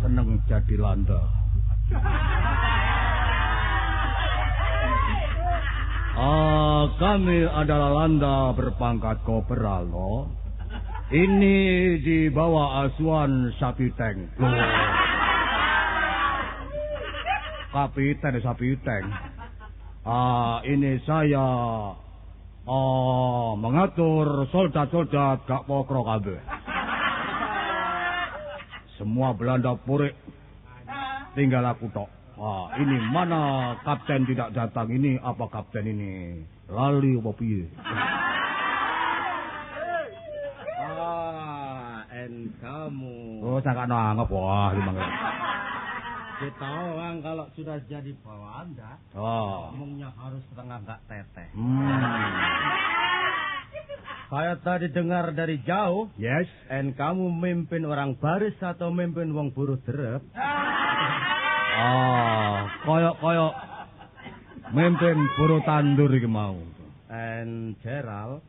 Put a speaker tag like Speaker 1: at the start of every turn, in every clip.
Speaker 1: seneng jadi landa. Kami adalah landa berpangkat kopral, loh. Ini di bawah asuhan Sapiteng. Kapiten Sapiteng. Ini saya mengatur soldat-soldat gak pokro kabeh. Semua Belanda purik, tinggal aku tok. Ini mana kapten tidak datang ini? Apa kapten ini lali apa piye?
Speaker 2: Kamu.
Speaker 1: Oh, sangat nanggap. Wah, gimana?
Speaker 2: Kita orang kalau sudah jadi Belanda, ngomongnya harus setengah gak teteh. Saya tadi dengar dari jauh.
Speaker 1: Yes.
Speaker 2: Kamu memimpin orang baris atau memimpin wong buruh derep?
Speaker 1: Koyok memimpin buruh tandur iki mau.
Speaker 2: Gerald.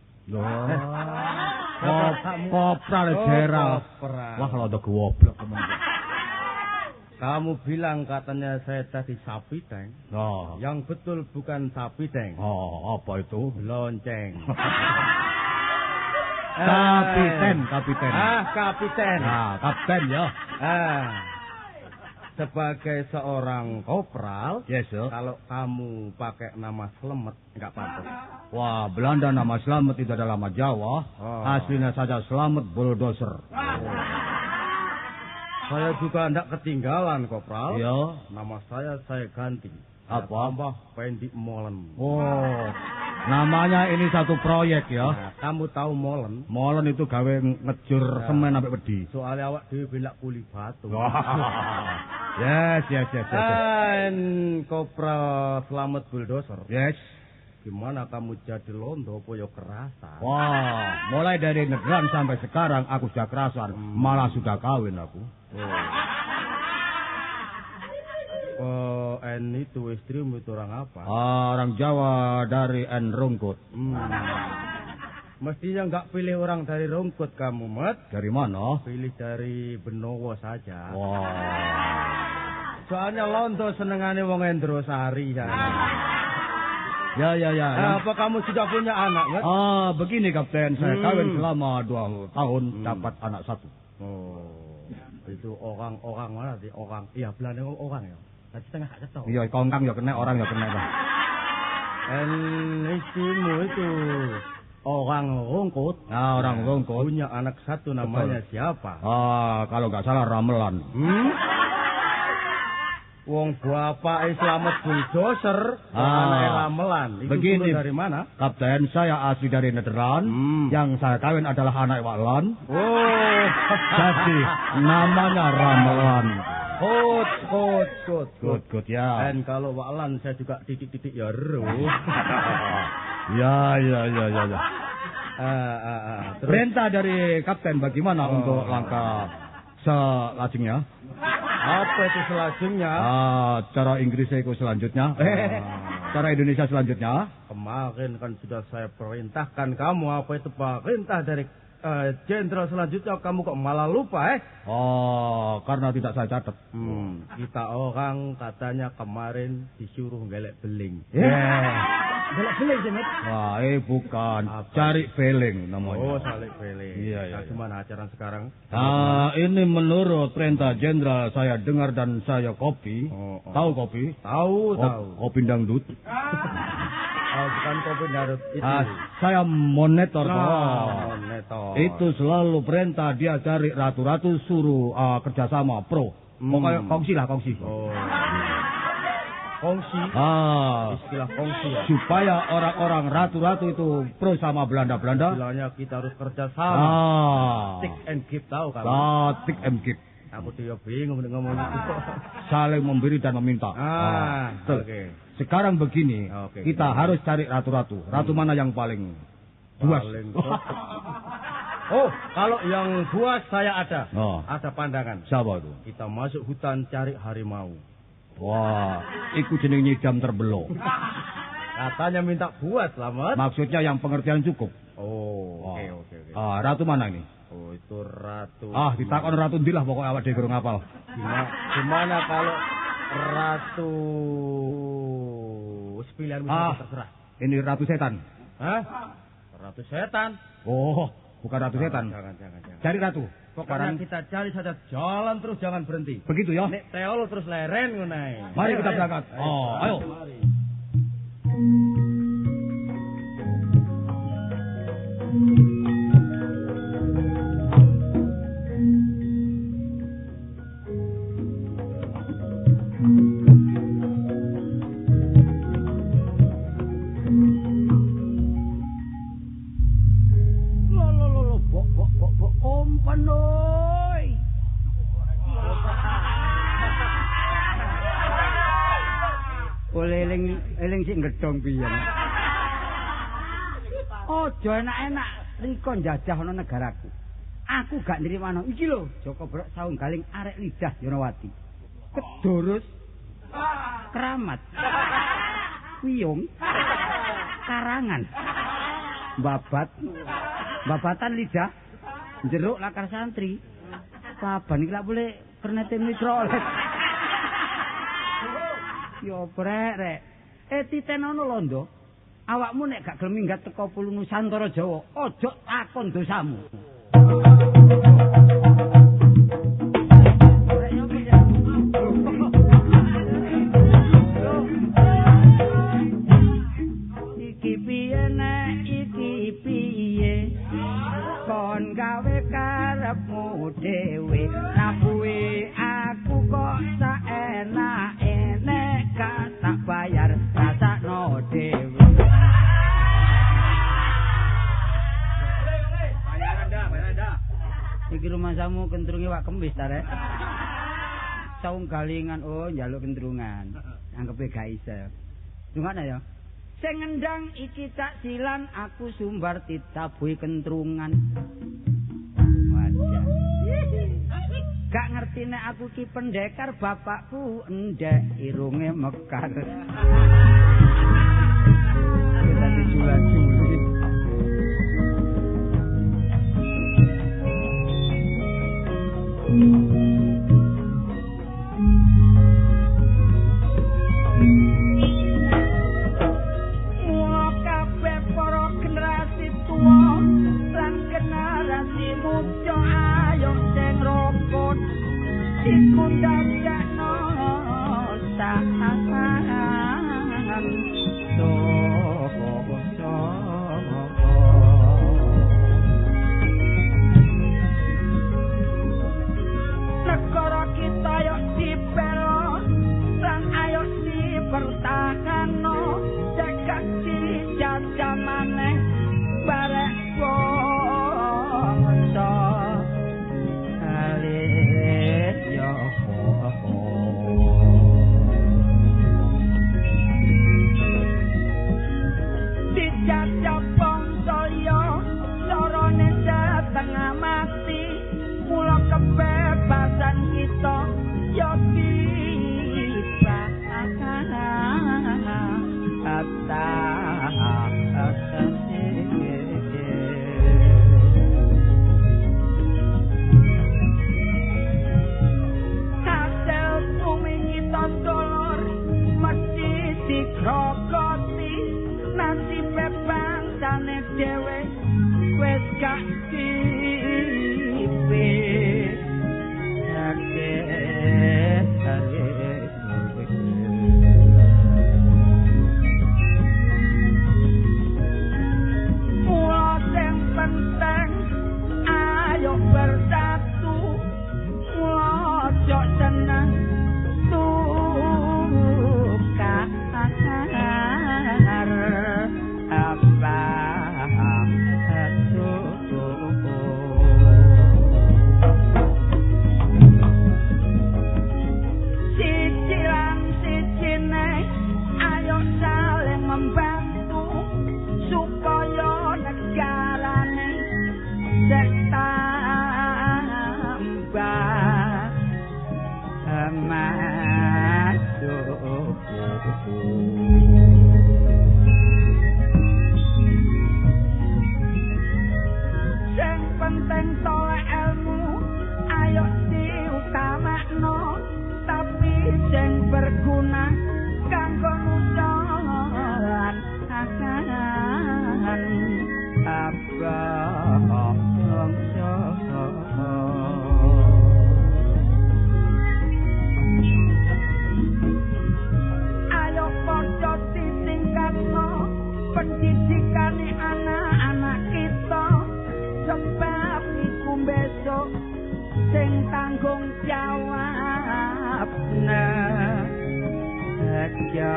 Speaker 1: Kopral Gerald. Wah, kalau ada goblok kemana.
Speaker 2: Kamu bilang katanya saya tadi Sapiteng. Yang betul bukan Sapiteng.
Speaker 1: Apa itu?
Speaker 2: Lonceng.
Speaker 1: Kapiten.
Speaker 2: Kapiten.
Speaker 1: Kapten ya.
Speaker 2: Sebagai seorang kopral,
Speaker 1: yes, sir.
Speaker 2: Kalau kamu pakai nama Slamet, nggak pantas.
Speaker 1: Wah, Belanda nama Slamet itu adalah nama Jawa. Aslinya saja Slamet Bulldozer.
Speaker 2: Saya juga tidak ketinggalan, kopral.
Speaker 1: Iya.
Speaker 2: Nama saya ganti.
Speaker 1: Apa?
Speaker 2: Tambah Pendi Molen.
Speaker 1: Namanya ini satu proyek ya.
Speaker 2: Nah, kamu tahu Molen?
Speaker 1: Molen itu gawe ngejur semen sampai wedi.
Speaker 2: Soalnya awak dhewe belak kuli batu.
Speaker 1: Yes.
Speaker 2: Kopral Slamet Bulldozer.
Speaker 1: Yes.
Speaker 2: Gimana kamu jadi londo poyo kerasan?
Speaker 1: Wah, mulai dari negran sampai sekarang aku sudah kerasan, malah sudah kawin aku.
Speaker 2: Itu istrimu itu orang apa?
Speaker 1: Orang Jawa dari Rungkut.
Speaker 2: Mestinya nggak pilih orang dari Rungkut kamu, Mat.
Speaker 1: Dari mana?
Speaker 2: Pilih dari Benowo saja.
Speaker 1: Wah.
Speaker 2: Soalnya londo senengane wong Endrosari ya.
Speaker 1: Ya.
Speaker 2: Apa kamu sudah punya anak, Mat?
Speaker 1: Begini Kapten, saya kawin selama 2 tahun, dapat anak 1.
Speaker 2: Itu orang mana sih? Orang. Iya, Belanda orang ya. Tadi setengah gak ketemu.
Speaker 1: Iya, kongkang ya kena, orang ya kena.
Speaker 2: Istrimu itu orang Rungkut.
Speaker 1: Orang Rungkut.
Speaker 2: Punya anak 1 namanya siapa?
Speaker 1: Kalau nggak salah Ramelan.
Speaker 2: Wong bapak Slamet Bulldozer, anak Ramelan. Itu
Speaker 1: begini
Speaker 2: dari mana?
Speaker 1: Kapten, saya asli dari Nederland. Yang saya kawin adalah anak Waklan. Jadi namanya Ramelan. Good ya.
Speaker 2: Dan kalau Waklan saya juga titik-titik ya ru.
Speaker 1: Ya. Perintah dari Kapten bagaimana untuk langkah selanjutnya?
Speaker 2: Apa itu selanjutnya?
Speaker 1: Cara Inggris itu selanjutnya. Cara Indonesia selanjutnya.
Speaker 2: Kemarin kan sudah saya perintahkan kamu. Apa itu perintah dari jenderal selanjutnya? Kamu kok malah lupa,
Speaker 1: karena tidak saya catat.
Speaker 2: Kita orang katanya kemarin disuruh gelek beling. Gelek beling sih, Mat?
Speaker 1: Wah, bukan. Cari beling namanya.
Speaker 2: Cari beling.
Speaker 1: Iya.
Speaker 2: Gimana acara sekarang?
Speaker 1: Ini menurut perintah jenderal saya dengar dan saya kopi. Tahu kopi?
Speaker 2: Tahu.
Speaker 1: Kopi dangdut.
Speaker 2: Bukan kopi dangdut itu.
Speaker 1: Saya monitor.
Speaker 2: Monitor.
Speaker 1: Itu selalu perintah dia cari ratu-ratu suruh kerjasama pro. Pokoknya kongsi.
Speaker 2: Kongsi. Istilah kongsi ya.
Speaker 1: Supaya orang-orang ratu-ratu itu pro sama Belanda-Belanda.
Speaker 2: Istilahnya kita harus kerja sama. Stick and give, tahu kan?
Speaker 1: Stick and give.
Speaker 2: Aku dia bingung ngomong itu.
Speaker 1: Saling memberi dan meminta.
Speaker 2: Oke.
Speaker 1: Sekarang begini, kita harus cari ratu-ratu. Ratu mana yang paling buas?
Speaker 2: Kalau yang buas saya ada. Ada pandangan.
Speaker 1: Siapa itu?
Speaker 2: Kita masuk hutan cari harimau.
Speaker 1: Wah, itu jenis nyidam terbelok.
Speaker 2: Katanya minta buat, Slamet.
Speaker 1: Maksudnya yang pengertian cukup.
Speaker 2: Oke.
Speaker 1: Ratu mana ini?
Speaker 2: Oh, itu ratu.
Speaker 1: Ditakon ratu ndi lah pokoknya awak dhewe durung hafal.
Speaker 2: Gimana kalau ratu pilihan terserah.
Speaker 1: Ini ratu setan.
Speaker 2: Hah? Ratu setan?
Speaker 1: Oh, bukan ratu setan.
Speaker 2: Jangan.
Speaker 1: Cari ratu.
Speaker 2: Pokoknya kita cari saja, jalan terus jangan berhenti.
Speaker 1: Begitu ya?
Speaker 2: Nek teol terus leren ngono.
Speaker 1: Mari kita berangkat. Ayo.
Speaker 2: Mari.
Speaker 3: Eling sing gedhong piye. Aja enak-enak riko njajah ana negaraku. Aku gak nrimano. Iki lho, Joko Brok saung galing arek lidah Yonawati. Kedurus keramat. Wiyung karangan. Babatan lidah jeruk lakar santri. Saban iki lak boleh kernete mikrolet. Yo brek. Titenono londo. Awakmu nek gak gelem minggat teko Pulau Nusantara Jawa, aja takon dosamu. Iki piye nek iki piye? Kon gawe karepmu dhewe, nabuhe aku kok saenake nek gak tak bayar rasakno dhewe. Iki rumah samu kentrunge wak kembis ta rek. Saung galingan njaluk kentrungan. Anggepe gak iso. Dungane ya. Sing ngendang iki tak silan aku sumbar ditabuhi kentrungan. Wajah. Gak ngerti nek aku ki pendekar bapakku endek irunge mekar. Kita dijual-juli. Mula kabeh para generasi tuwa lan generasi muda ayo sing rukun iku dadekno sahan negara kita yo dipelo lan ayo dipertahanno jagat dijajah maneh barek wongso alit yo dijajah bangsa yo carane setengah mati mula kebebasan kita yo hasil bumi kita dolor mesti digrogoti nasibe bangsane dhewe wis gak dipilih. Mula sing penting ayo bersatu, mula ojo seneng tukar apa sicilan sicine ayo saling membantu supaya negarane sek tambah maju. Sing penting to jawabna aja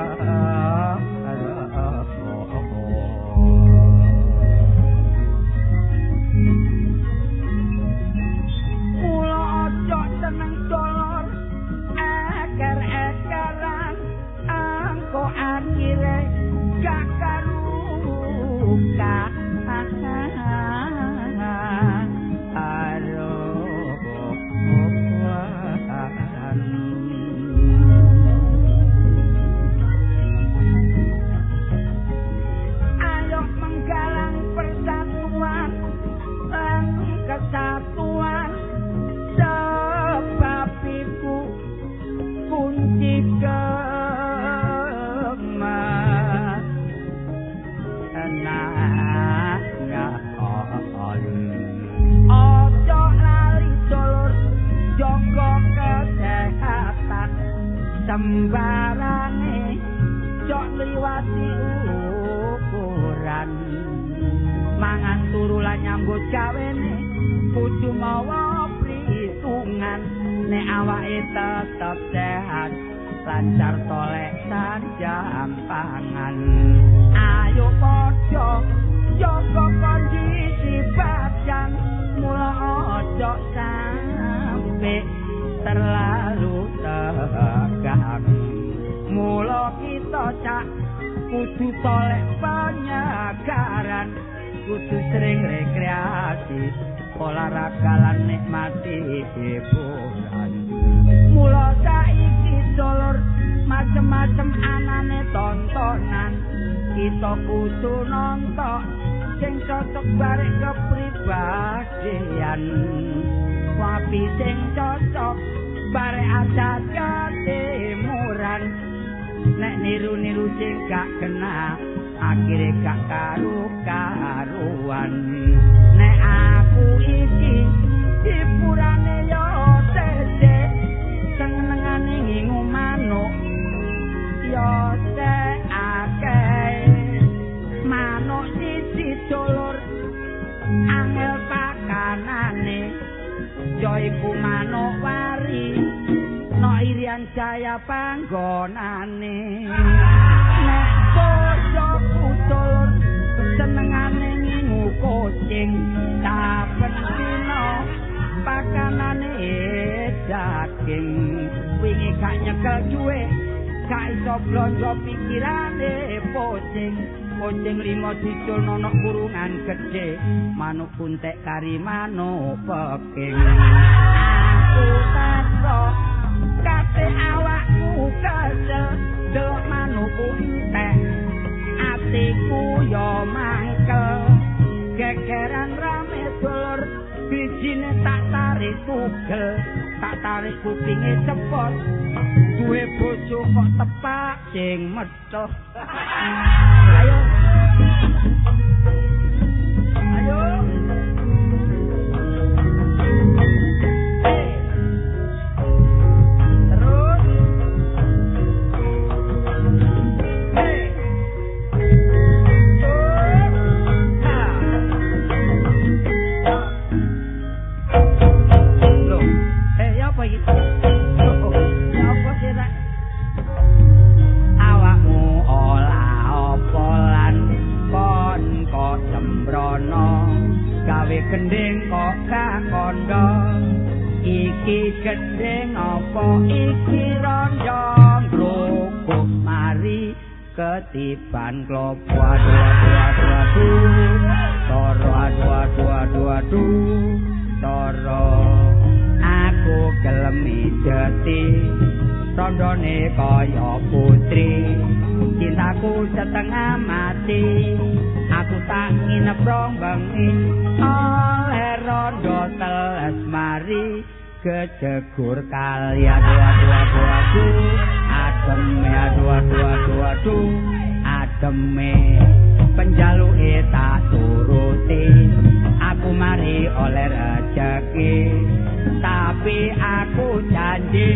Speaker 3: kula ojo seneng dolor eker-ekeran angko akhire gak karuka kesatuan sebab iku kunci kemenangannya ojo lali dulur jaga kesehatan sembarange jok liwati ukuran mangan turu lan nyambut gawene kudu mawa pritungan nek awake tetep sehat lancar tolek jam pangan ayo padha jaga kondisi badan mula ojo sampe terlalu tegang mula kita cak kudu tolek penyegaran kudu sering rekreasi olahraga lan nikmati hiburan mula saiki dulur macem-macem anane tontonan kita kudu nonton sing cocok barek kepribadian wapi sing cocok barek adat ketimuran nek niru-niru sing gak kena akhire gak karu-karuan nek aku iki hipurane yo sese senengane ngingu manuk yo akeh manuk siji dulur angel pakanane yo iku manuk wari no Irian Jaya panggonane nek bojoku dulur senengane ngingu kucing saben dina pakanane daging wingi gak nyekel duwe gak iso blonjo pikirane kucing 5 dicul nonok kurungan gede manuk kuntek kari manuk peking aku tato kate awakku kesel delok manukku entek atiku yo mangkel gegeran rame dulur bijine tak tarik tugel tak tarik kupinge cepot duwe bojo kok tepak sing metuh ayo gendeng kok kakondo iki gendeng apa iki rondo grogok mari ketiban klopo aduh toro aku gelemi jeti rondone kaya putri cintaku setengah mati aku tak nginep rong bengi oleh rondo teles mari kejegur kali aduh ademe penjaluke tak turuti aku mari oleh rezeki tapi aku janji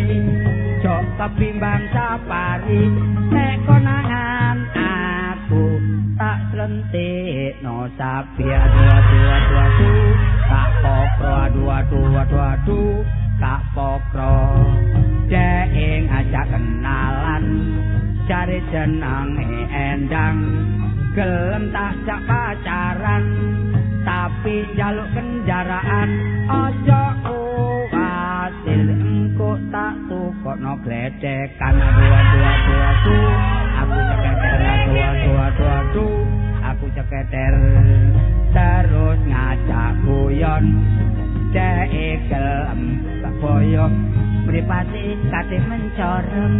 Speaker 3: jok kebimbang sapari nek konangan aku tak selentik no sapi aduh tak pokro aduh tak pokro jare jenenge Endang gelem tak pacaran tapi jaluk kendaraan aja kuwatir engko tak tukokno gledekan aku ceketer aku ceketer terus ngajak guyon dhek gelem boyo mripate kate mencorem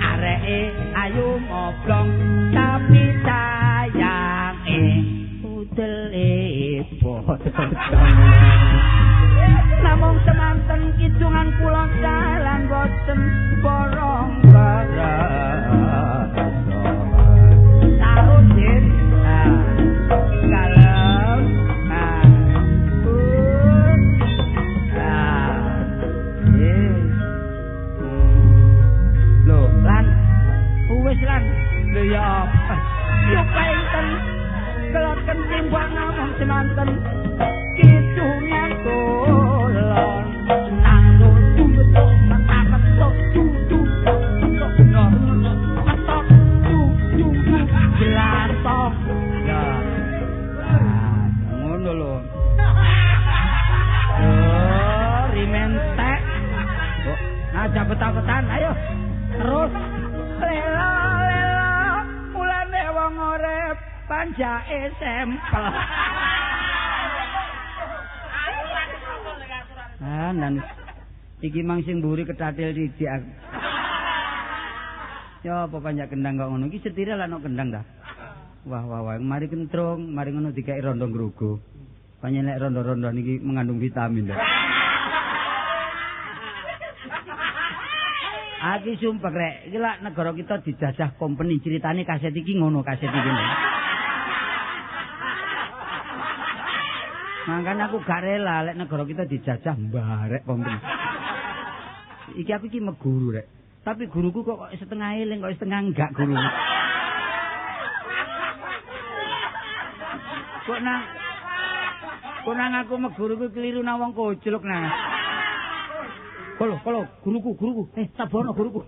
Speaker 3: areke ayu ngoblong tapi sayange udele bodho namung semanten kidungan kula dalan boten borong barang taruhin kalem lan wis lan lho ya apa yo penten kelotken timbang namung semanten kidungan kulon nang tutu matak tutu matak tutu jelatok ya ngono lho rimentek aja betah-betahan ayo terus lela mulane wong urip panjake sempel nan iki mang sing mburi ketatil siji aku ya apa kanjak kendang kok ngono iki setire lan kendang dah wah mari kentrung mari ngono dikek rondo ngrugo panjenengan rondo-rondo niki mengandung vitamin dah Aki sumpah rek, iki lak negara kita dijajah company ceritane kaset iki ngono kaset iki. Makanya aku gak rela lek negara kita dijajah mbarek company. Iki aku iki meguru rek. Tapi guruku kok setengah eling kok setengah enggak guru. Kok nang aku meguruku keliru nang wong kojlok nang. Kalau guruku. Sabono guruku.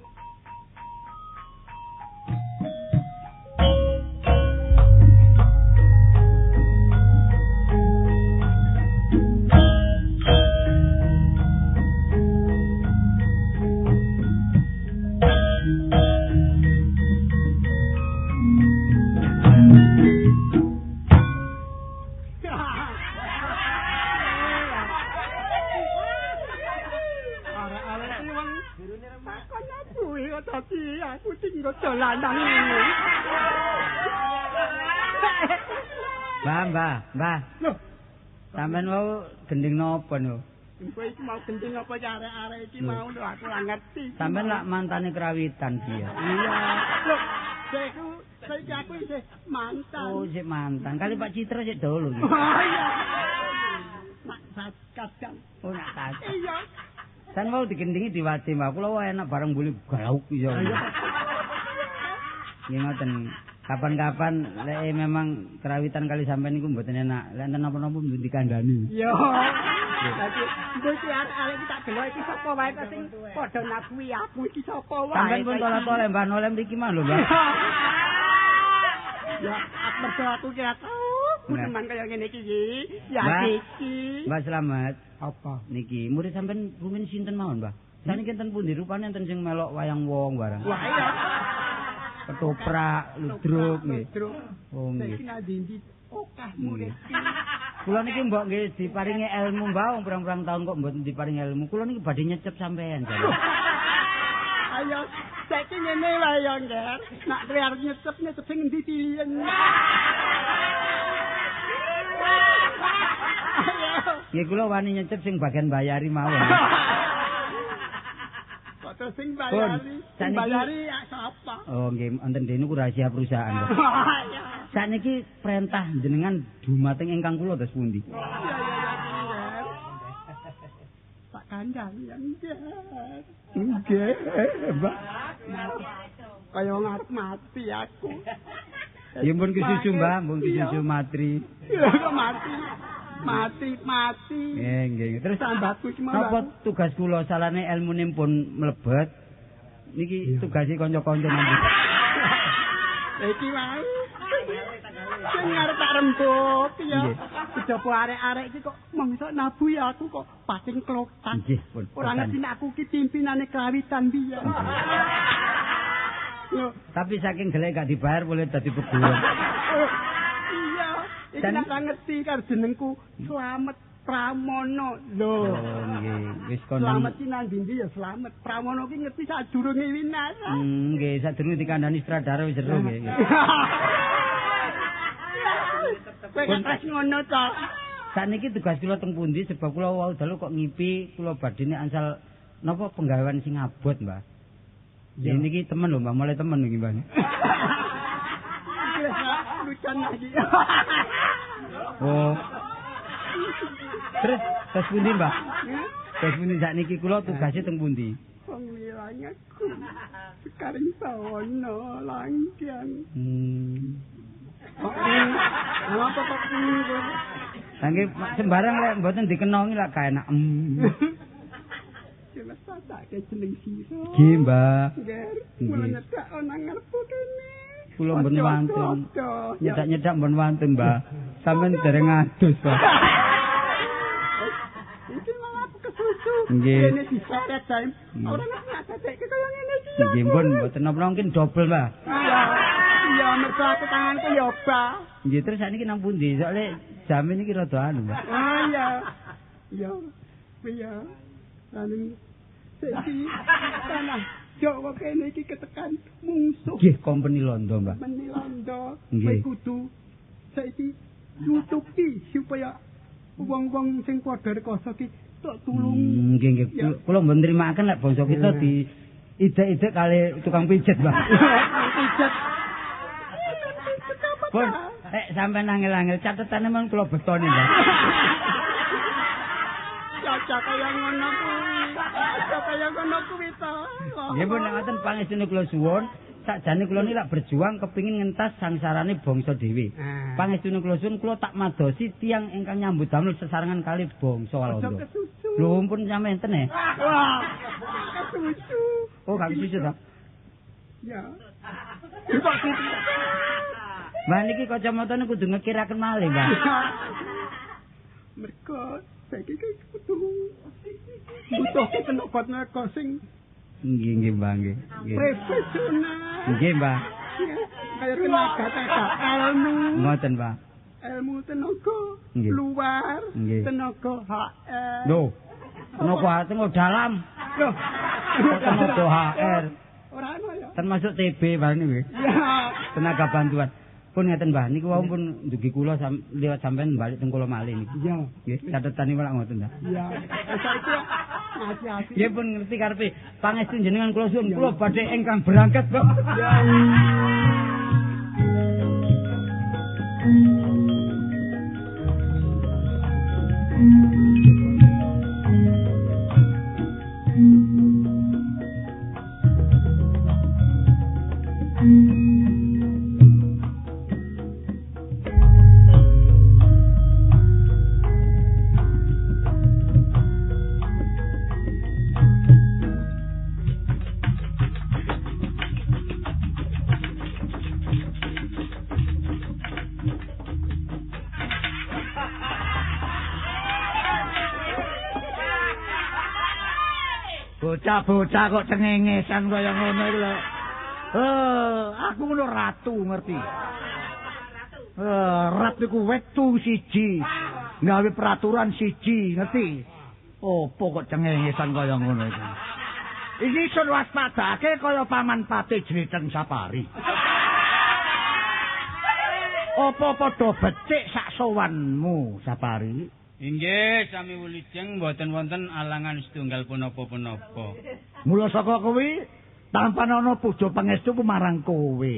Speaker 3: Mbah. Loh, sampean mau gending napa no?
Speaker 4: Kowe iki mau gending apa arek-arek iki mau lho aku ora ngerti.
Speaker 3: Sampean lak mantane kerawitan dia.
Speaker 4: Iya. Loh, saiki aku isih mantan.
Speaker 3: Oh, isih mantan. Kali Pak Citra sik dulu.
Speaker 4: Oh iya. Nak kadang.
Speaker 3: Oh, nak kadang.
Speaker 4: Iya.
Speaker 3: San mau digendingi diwati, Mbak. Kula wae enak bareng buli gauk iso. Nggih ngoten. Kapan-kapan lek memang kerawitan kali sampean niku mboten enak. Lek enten napa-napa mboten dikandani.
Speaker 4: Yo. Dadi mesti arek-arek iki tak delok iki sapa wae sing padha nakui aku iki sapa wae.
Speaker 3: Sampeyan pun tolak-tolak Mbah Nolem mriki mah lho, Mbah.
Speaker 4: Ya, aku kira tahu. Teman kaya ngene iki ya iki.
Speaker 3: Mbah Slamet.
Speaker 4: Apa?
Speaker 3: Niki murid sampean rumin sinten mawon, Mbah? Saniki enten pundi rupane enten sing melok wayang wong barang.
Speaker 4: Wah iya.
Speaker 3: Ketoprak, ludruk nggih.
Speaker 4: Oh nggih. Saiki ndi okah murid.
Speaker 3: Kula niki mbok nggih diparingi ilmu mbah pirang-pirang taun kok mboten diparingi ilmu. Kula niki badhe nyecep sampean.
Speaker 4: Ayo, saiki ngene wae ya, Ngger. Nak kowe arep nyecep sing endi pilihan.
Speaker 3: Nggih kula wani nyecep sing bagian bayari mawon.
Speaker 4: Kok sing bayari sapa?
Speaker 3: Oh nggih, wonten dene ku rahasia perusahaan. Saniki perintah jenengan dumateng ingkang kula dos pundi?
Speaker 4: Iya. Pak Kandang ya Ngger. Nggih, Mbak. Kaya mati aku.
Speaker 3: Ya pun kesusu Mbah, pun kesusu matri.
Speaker 4: Ya kok mati.
Speaker 3: Nggih. Terus
Speaker 4: tambahku iki mau.
Speaker 3: Napa tugas kula salane ilmune pun mlebet? niki tugase kanca-kanca nanti.
Speaker 4: Iki wae. Sing arep tak rembug ya. Kejaba arek-arek iki kok mangsa nabu ya aku kok pating klotak.
Speaker 3: Nggih, pun.
Speaker 4: Ora ngerti nek aku ki pimpinane kawitan biyen. Yo,
Speaker 3: Tapi saking gelek gak dibayar boleh dadi peguam.
Speaker 4: iya, iki nek ngerti karo jenengku Slamet Pramono. Lho.
Speaker 3: Oh, nggih. Wis kono.
Speaker 4: Slamet ki nang ndi ya Slamet. Pramono ki ngerti sadurunge winas.
Speaker 3: Nggih, sadurunge dikandani sutradara wis seru nggih.
Speaker 4: Kowe kok ngono to?
Speaker 3: Sakniki tugas kula teng pundi sebab kula wau dalu kok ngipi kula badine ansal napa penggawean sing abot, Mbah. Ya niki temen lho, Mbah, mulai temen niki, Mbah.
Speaker 4: Lucan lagi.
Speaker 3: Oh. Terus tes pundi, Mbah? Tes pundi sakniki kula tugase teng pundi?
Speaker 4: Wong wilangaku. Sekarang sawono langkian. Apa kok ngono?
Speaker 3: Sangge sembarang lek mboten dikenongi lak gak enak.
Speaker 4: Jelas tak ke jeneng sira.
Speaker 3: Nggih, Mbah.
Speaker 4: Ger, mulai nyedak ana ngarepku kene.
Speaker 3: Kula mboten wantun. Nyedak-nyedak mboten wantun, Mbah. Sampeyan dereng adus, Mbah.
Speaker 4: Iki malah aku kesusu.
Speaker 3: Nggih.
Speaker 4: Kene diseret jaim. Ora ngerti dadek kaya ngene iki.
Speaker 3: Nggih, pun mboten napa mungkin dobel, Mbah.
Speaker 4: Iya, mergo aku tanganku ya obah.
Speaker 3: Nggih, terus sakniki nang pundi? Soale jam iki rada anu, Mbah.
Speaker 4: Ah iya. Iya. Iya. Lalu saiki tanah Jawa kene iki ketekan mungsuh.
Speaker 3: Nggih, company Londo, Mbah.
Speaker 4: Menilanda
Speaker 3: Nggih.
Speaker 4: kudu saiki nutupi supaya wong-wong sing padha rekoso ki tok tulung.
Speaker 3: Nggih, nggih. Kula mboten nrimakaken lek bangsa kita di ide-ide kali tukang pijet, Mbah.
Speaker 4: Pijet.
Speaker 3: Pun, sampean angel-angel catetane men kula betoni, Mbah.
Speaker 4: Caca kaya ngono kuwi. Caca kaya ngono kuwi to.
Speaker 3: Nggih pun nek ngoten pangestune kula suwun, sakjane kula niki lak berjuang kepingin ngentas sangsarane bangsa dhewe. Pangestune kula suwun kula tak madosi tiyang ingkang nyambut damel sesarengan kali bangsa Walanda. Lho pun sampeyan enten e.
Speaker 4: Wah. Kesusu.
Speaker 3: Oh, gak bisa ta?
Speaker 4: Ya.
Speaker 3: Mbah niki kacamatane kudu ngekiraken malih, Mbah.
Speaker 4: Mergo saiki kudu butuh tenaga sing
Speaker 3: Nggih, Mbah, nggih.
Speaker 4: profesional.
Speaker 3: Nggih, Mbah.
Speaker 4: Kaya tenaga ilmu.
Speaker 3: Ngoten, Mbah.
Speaker 4: Ilmu tenaga
Speaker 3: Nggih.
Speaker 4: luar,
Speaker 3: Nggih.
Speaker 4: tenaga HR.
Speaker 3: Lho. Tenaga tengok dalam.
Speaker 4: Loh.
Speaker 3: Tenaga HR.
Speaker 4: Ora ana ya.
Speaker 3: Termasuk TB bareng nggih.
Speaker 4: Ya.
Speaker 3: Tenaga bantuan. Pun ngeten, Mbah, niku wau pun ndugi kula liwat sampean balik teng kula malih niki.
Speaker 4: Iya.
Speaker 3: Nggih, catetanipun lak ngoten ta.
Speaker 4: Iya. Saiki hati-hati.
Speaker 3: Nggih pun ngerti karepe pangestu jenengan kula suwun kula badhe ingkang berangkat, Mbak.
Speaker 4: Ya.
Speaker 5: Bocah-bocah kok cengengesan kaya ngono iki lho. Aku ngono ratu ngerti. Ratu iku wetu siji. Gawe peraturan siji, ngerti? Opo kok cengengesan kaya ngono iki? Iki sun waspadake kaya paman pate Jriten Sapari. Apa padha becik sak sowanmu, Sapari?
Speaker 6: Inggih, sami wilujeng mboten wonten alangan setunggal punapa-punapa.
Speaker 5: Mula saka kuwi tampan ana puja pangestu marang kowe.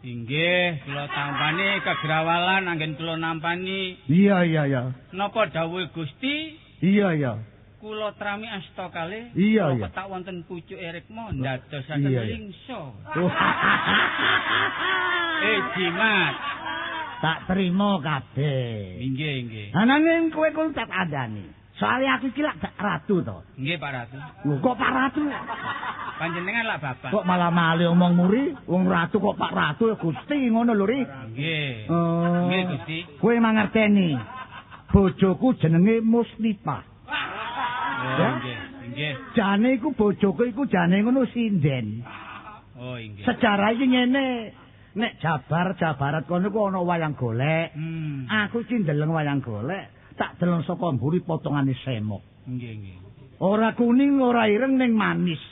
Speaker 6: Inggih, kula tampani kegrawalan anggen kula nampani.
Speaker 5: Iya.
Speaker 6: Napa dawuh Gusti?
Speaker 5: Iya.
Speaker 6: Kula trami asta kalih.
Speaker 5: Iya.
Speaker 6: Tak wonten pucuke rikma ndadosaken
Speaker 5: Iya.
Speaker 6: lingsa. Jimat.
Speaker 5: Tak terima kabeh.
Speaker 6: Inggih.
Speaker 5: Ananging kowe kuwi tak andani. Soale aku iki lak gak ratu to.
Speaker 6: Nggih, Pak Ratu.
Speaker 5: Lho kok Pak Ratu?
Speaker 6: Panjenengan lah bapak.
Speaker 5: Kok malah mali omong muri? Wong ratu kok Pak Ratu ya Gusti ngono lho, Ri.
Speaker 6: Nggih.
Speaker 5: Oh.
Speaker 6: Nggih, Gusti.
Speaker 5: Kowe mangerteni. Bojoku jenenge Muslipa.
Speaker 6: Oh,
Speaker 5: Ya?
Speaker 6: nggih. Nggih.
Speaker 5: Jane iku bojoku iku jane ngono sinden.
Speaker 6: Oh, nggih.
Speaker 5: Sejarah iki ngene. Nek Jabarat kono ku ana wayang golek. Aku iki ndeleng wayang golek, tak deleng saka mburi potongane semok.
Speaker 6: Nggih, nggih.
Speaker 5: Ora kuning, ora ireng ning manis.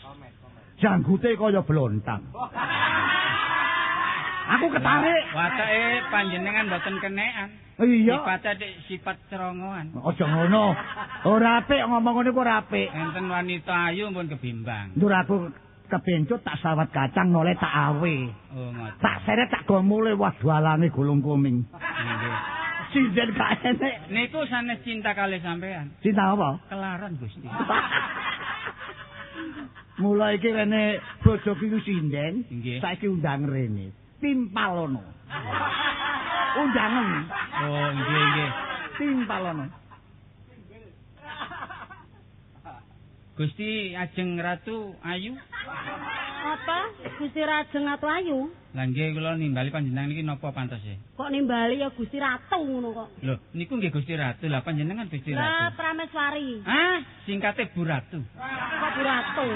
Speaker 5: Janggute kaya blontang. Aku ketarik.
Speaker 6: Watake panjenengan mboten kenekan.
Speaker 5: Iya.
Speaker 6: Sifat cerongoan.
Speaker 5: Aja ngono. Ora apik ngomong ngono ku ora apik.
Speaker 6: Enten wanita ayu pun kebimbang.
Speaker 5: Ndur aku kepencut tak sawat kacang noleh tak awe.
Speaker 6: Oh, ngoten.
Speaker 5: Tak seret tak gomule wah dualane gulung kuming.
Speaker 6: Nggih.
Speaker 5: Sinden gak enek.
Speaker 6: Niku sanes cinta kalih sampean.
Speaker 5: Cinta apa?
Speaker 6: Kelaran Gusti.
Speaker 5: Mulai iki rene bojoku iku sinden,
Speaker 6: Nggih.
Speaker 5: saiki undang rene. Timpalono. Undangan.
Speaker 6: Oh, nggih, nggih.
Speaker 5: Timpalono.
Speaker 6: Gusti Ajeng Ratu Ayu.
Speaker 7: Apa? Gusti Rajeng Ratu Ayu?
Speaker 6: Lah nggih kula nimbali panjenengan iki napa pantese?
Speaker 7: Kok nimbali ya Gusti Ratu ngono kok.
Speaker 6: Lho, niku nggih Gusti Ratu. Lah panjenengan Gusti
Speaker 7: Lah
Speaker 6: Ratu.
Speaker 7: Prameswari.
Speaker 6: Ah, singkate Bu Ratu.
Speaker 7: Kok Bu Ratu?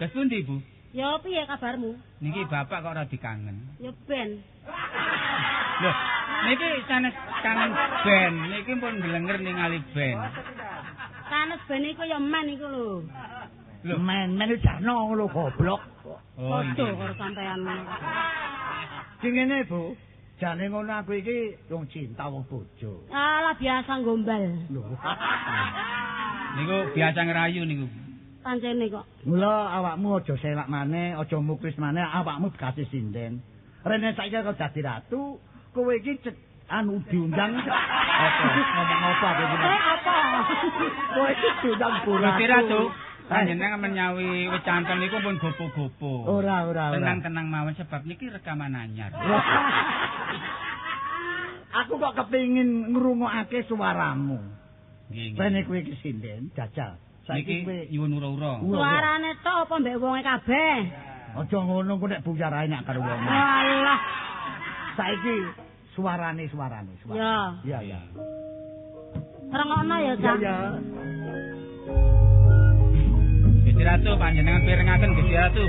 Speaker 6: Gas pundi, Bu?
Speaker 7: Ya piye kabarmu?
Speaker 6: Niki bapak kok ora dikangen.
Speaker 7: Ya ben.
Speaker 6: Lho, niki sanes kangen ben. Niki pun ndelenger ningali ben.
Speaker 7: Sanes ben iku ya men iku lho.
Speaker 6: Lho,
Speaker 5: Men jarno lho goblok.
Speaker 6: oh
Speaker 7: Padha
Speaker 6: nggih.
Speaker 7: karo sampean ngono.
Speaker 5: Sing ngene, Bu. Jane ngono aku iki wong cinta wong bojo.
Speaker 7: Alah biasa gombal.
Speaker 5: Lho.
Speaker 6: Niku biasa ngerayu niku.
Speaker 7: Pancene kok.
Speaker 5: Mula awakmu aja selak maneh, aja muklis maneh, awakmu dikasih sinden. Rene saiki kok dadi ratu, kowe iki anu diundang apa? Ngomong apa iki?
Speaker 7: Apa?
Speaker 5: Kowe iki diundang Bu
Speaker 6: Gusti Ratu,
Speaker 5: Ratu.
Speaker 6: panjenengan menyawi wecanten niku pun gopo-gopo.
Speaker 5: Ora.
Speaker 6: Tenang-tenang mawon sebab niki rekaman anyar.
Speaker 5: Aku kok kepengin ngrungokake suaramu.
Speaker 6: Nggih, nggih.
Speaker 5: Rene kowe iki sinden, jajal. Saiki
Speaker 6: Niki
Speaker 5: kowe
Speaker 6: nyuwun ura-ura.
Speaker 7: Suarane tok apa mbek wonge kabeh?
Speaker 5: aja ngono ku nek buyarahe nek karo wong.
Speaker 7: Walah.
Speaker 5: Saiki suarane.
Speaker 7: Ya.
Speaker 5: Iya.
Speaker 7: Rengokno ya, Cak.
Speaker 5: Ya.
Speaker 6: Gusti Ratu, panjenengan pirengaken Gusti Ratu.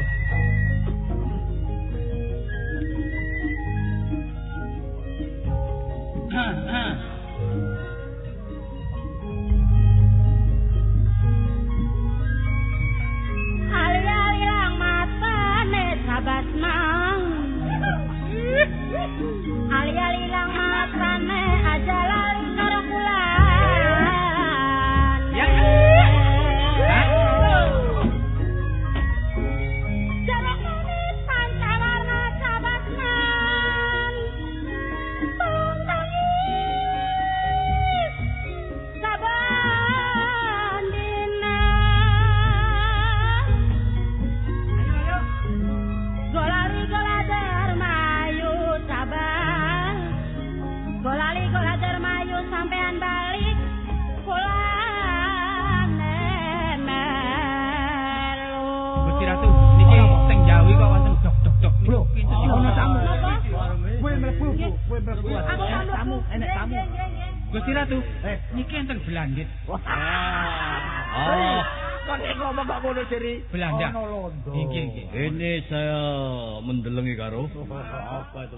Speaker 7: Alilang matane sabat nang. Alilang matane aja lali karo bulan.
Speaker 6: Ya.
Speaker 7: Jalane pancawarna sabat nang. Tangis saban dina. Golali golader mayu saban. Golali golader mayu sampean balik pulang melu.
Speaker 6: Gusti Ratu, niki teng Jawi kok wonten dok-dok.
Speaker 5: Bro,
Speaker 6: Pintu sing
Speaker 5: ono tamu.
Speaker 7: Napa?
Speaker 5: Kowe mlebu, Bu. Kowe mlebu.
Speaker 7: Aku tamu,
Speaker 5: Enek tamu.
Speaker 6: Gusti Ratu, niki enten Belandit.
Speaker 5: Oh. Kok nek ngomong kok ngono Siri?
Speaker 6: Belanda.
Speaker 5: Ono londo.
Speaker 6: Nggih.
Speaker 1: Ini saya mendelengi karo